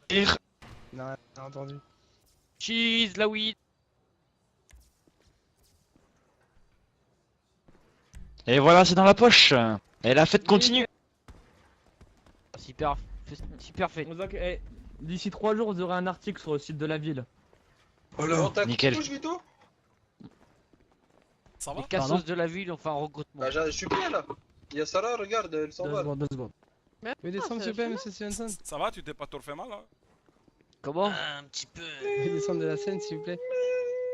Non, t'as entendu. Cheese, la weed. Et voilà, c'est dans la poche. Et la fête continue. Super fait. D'ici 3 jours, vous aurez un article sur le site de la ville. Oh là. Nickel. Vito? Ça va? Les cassos de la ville ont fait un regroupement. Bah, je suis bien là. Il y a Sarah, regarde, elle s'en va. 2 secondes. Mais descendre, s'il vous plaît, monsieur Stevenson. Ça va, tu t'es pas trop fait mal hein? Comment? Un petit peu. Veuillez descendre de la scène, s'il vous plaît.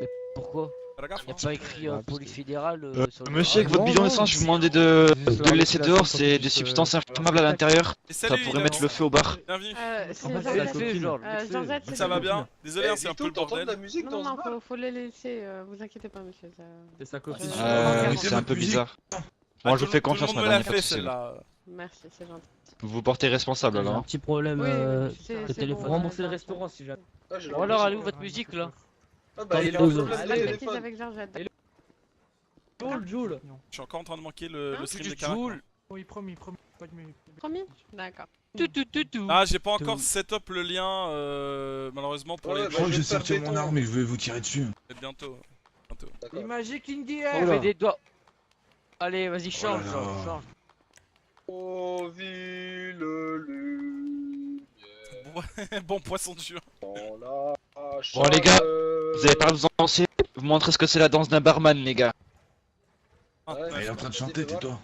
Mais pourquoi? Fais gaffe, Y'a hein. pas écrit police fédérale sur le... Monsieur, avec votre bidon d'essence, je vous demandais de le laisser dehors, c'est des substances inflammables à l'intérieur. Et Ça salut, pourrait il mettre avance. le feu au bar. Bienvenue. C'est En fait, Georgette. c'est le feu, genre. Georgette, c'est Ça va le- bien? Désolé, hein, c'est un peu le T'entends de la bordel. musique Non, dans ce non, bar? faut les laisser, vous inquiétez pas, monsieur. C'est sa copine. C'est un peu bizarre. Moi, je vous fais confiance, Tout le monde madame. me l'a fait celle-là. Merci, c'est gentil. Vous vous portez responsable J'ai un alors. petit problème Oui, de c'est téléphone. bon, Rembourser le restaurant si jamais. Ah, j'ai Ou alors, elle est où votre musique là? Ah bah, il est en Allez, problème de Pas de bêtises téléphone. avec Georgette. Joule. Je suis encore en train de manquer le Hein? stream de Kanak. Oui, promis. Pas de Promis? D'accord. Ah, j'ai pas encore setup le lien, malheureusement pour Ouais, les. bah, Je crois que je j'ai vais faire sorti mon béton. arme et je vais vous tirer dessus. Bientôt. D'accord. Magic Indie On fait des doigts. Allez, vas-y, Oh change, là change, là. change. Oh, ville lumière Bon poisson de jus. dans la Bon, les gars, chaleur. vous avez pas besoin de danser. Vous montrez ce que c'est la danse d'un barman, les gars. Ouais, Ah, il est en train de chanter, tais-toi.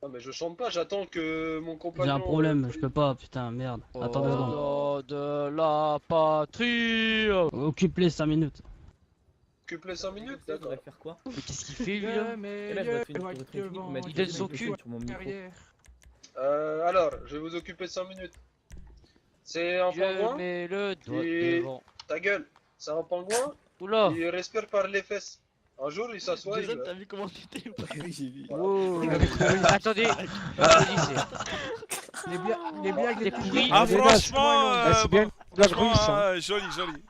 Non mais je chante pas, j'attends que mon compagnon... J'ai un problème, je peux pas, putain, merde. Attends 2 secondes. De la patrie. Occupe les 5 minutes. Occupe les 5 minutes, Ça d'accord. devrait faire quoi? Mais qu'est-ce qu'il fait lui là? Et là, je dois faire une photo technique, mais Il donne son cul. sur mon micro. Alors, je vais vous occuper 5 minutes. C'est un Je pingouin, mets le doigt Et- devant. ta gueule. C'est un pingouin, Oula. il respire par les fesses. Un jour, il s'assoit, il... Jason, t'as vu comment c'était ou pas? Oui, j'ai vu. Wow. Attendez. Applaudissez. Les blagues T'es pourri. Ah, franchement, c'est bien une blague russe, hein. joli, joli.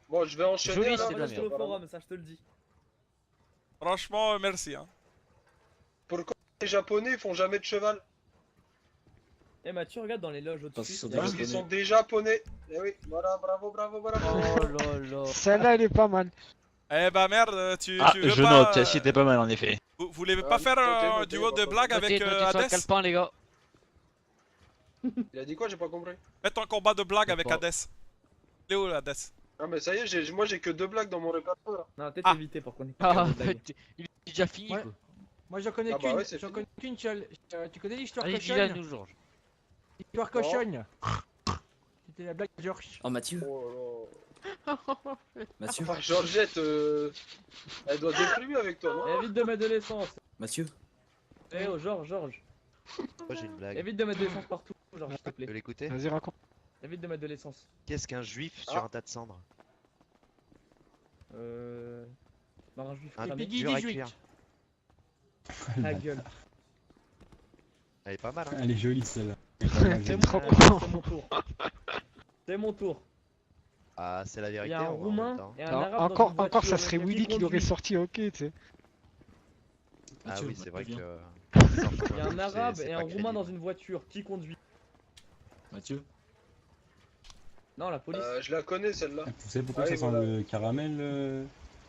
Bon, je vais enchaîner Joli, alors. c'est de la Sur le forum, ça je te le dis. Franchement, merci. Hein. Pourquoi les japonais ils font jamais de cheval? Eh Mathieu, regarde dans les loges Parce qu'ils au-dessus. sont des Parce qu'ils japonais. sont des japonais. Eh oui, voilà, bravo, bravo, bravo. Oh là là. Celle-là, elle est pas mal. Eh bah merde, tu Ah, veux je pas. note, celle-ci était pas mal en effet. Vous voulez pas faire notez, un notez, duo de notez. blagues avec Notez sur le Hades? calepin, les gars. Il a dit quoi? J'ai pas compris. Faites un combat de blagues Je sais avec pas. Hades. Il est où Hades? Ah mais ça y est, moi j'ai que 2 blagues dans mon répertoire. Non, peut-être Ah. éviter pour qu'on ait Ah, pas de blagues. il est déjà fini Ouais. quoi. Moi, j'en connais Ah bah qu'une. ouais, c'est J'en fini. connais qu'une seule. Tu connais l'histoire Allez, dis-la cochonne? nous, Georges. L'histoire cochonne. C'était la blague de Georges. Oh, Mathieu. Oh Mathieu. là là. Georgette, elle doit déprimer avec toi, non? Évite de mettre de l'essence. Mathieu. Eh oh, Georges. Moi j'ai une blague. Évite de mettre de l'essence partout, Georges, s'il te Tu plaît. veux l'écouter? Vas-y, raconte. Évite de mettre de l'essence. Qu'est-ce qu'un juif sur un tas de cendres? Non, un juif. Un cramé. Piggy dur à 18. cuire. Ta gueule. Elle est pas mal, hein? Elle est jolie celle-là. C'est trop mon tour. C'est mon tour. Ah, c'est la Il y vérité. a un on va en même roumain temps. et un arabe. dans Encore, une encore, ça voiture serait qui Willy qui l'aurait conduit. sorti, ok, tu sais. Ah Mathieu, oui, c'est vrai viens. que. Il y a un arabe et un roumain dans une voiture. Qui conduit? Mathieu. Non, la police. Je la connais celle-là. Vous savez pourquoi Ah oui, ça sent voilà. le caramel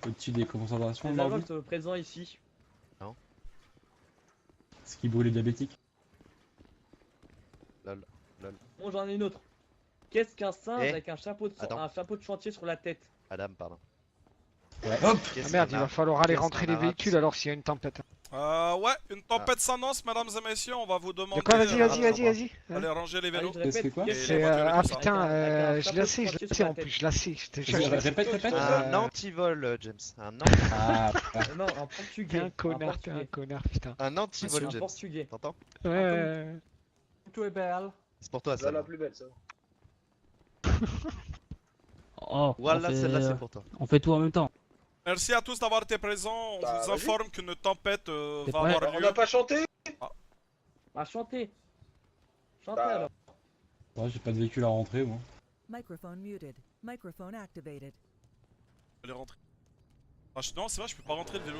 au-dessus des concentrations Les de leur vie? agents présents ici. Ce qui brûle les diabétiques. Bon, j'en ai une autre. Qu'est-ce qu'un singe Eh, avec un chapeau de chantier sur la tête? Adam, pardon. Hop. Qu'est-ce Ah merde, qu'on il a va falloir aller Qu'est-ce rentrer qu'on les a véhicules raté alors s'il y a une tempête. Ouais, une tempête s'annonce, mesdames et messieurs. On va vous demander. quoi, vas-y, vas-y. Allez, ranger les vélos. Allez, je répète, Et les C'est voitures et ah tout ça. putain, Avec un je chapeau la de sais, chantier sur la en tête. plus, je la sais. Je te jure, je la sais. Répète. Un anti-vol, James. Un Non, en portugais. T'es un connard, putain. Un anti-vol, En James. portugais. T'entends? Ouais. Tout est belle. C'est pour toi, C'est ça. la plus belle, ça. Oh, Voilà, celle-là, c'est pour toi. on fait tout en même temps. Merci à tous d'avoir été présents. On Bah, vous vas-y. informe qu'une tempête C'est va prêt avoir On lieu. n'a pas chanté? Bah, chantez. Chantez Bah. alors. Ouais, j'ai pas de véhicule à rentrer, moi. Microphone muted. Microphone activated. Allez, rentrer. Ah, non, c'est vrai, je peux pas rentrer le vélo.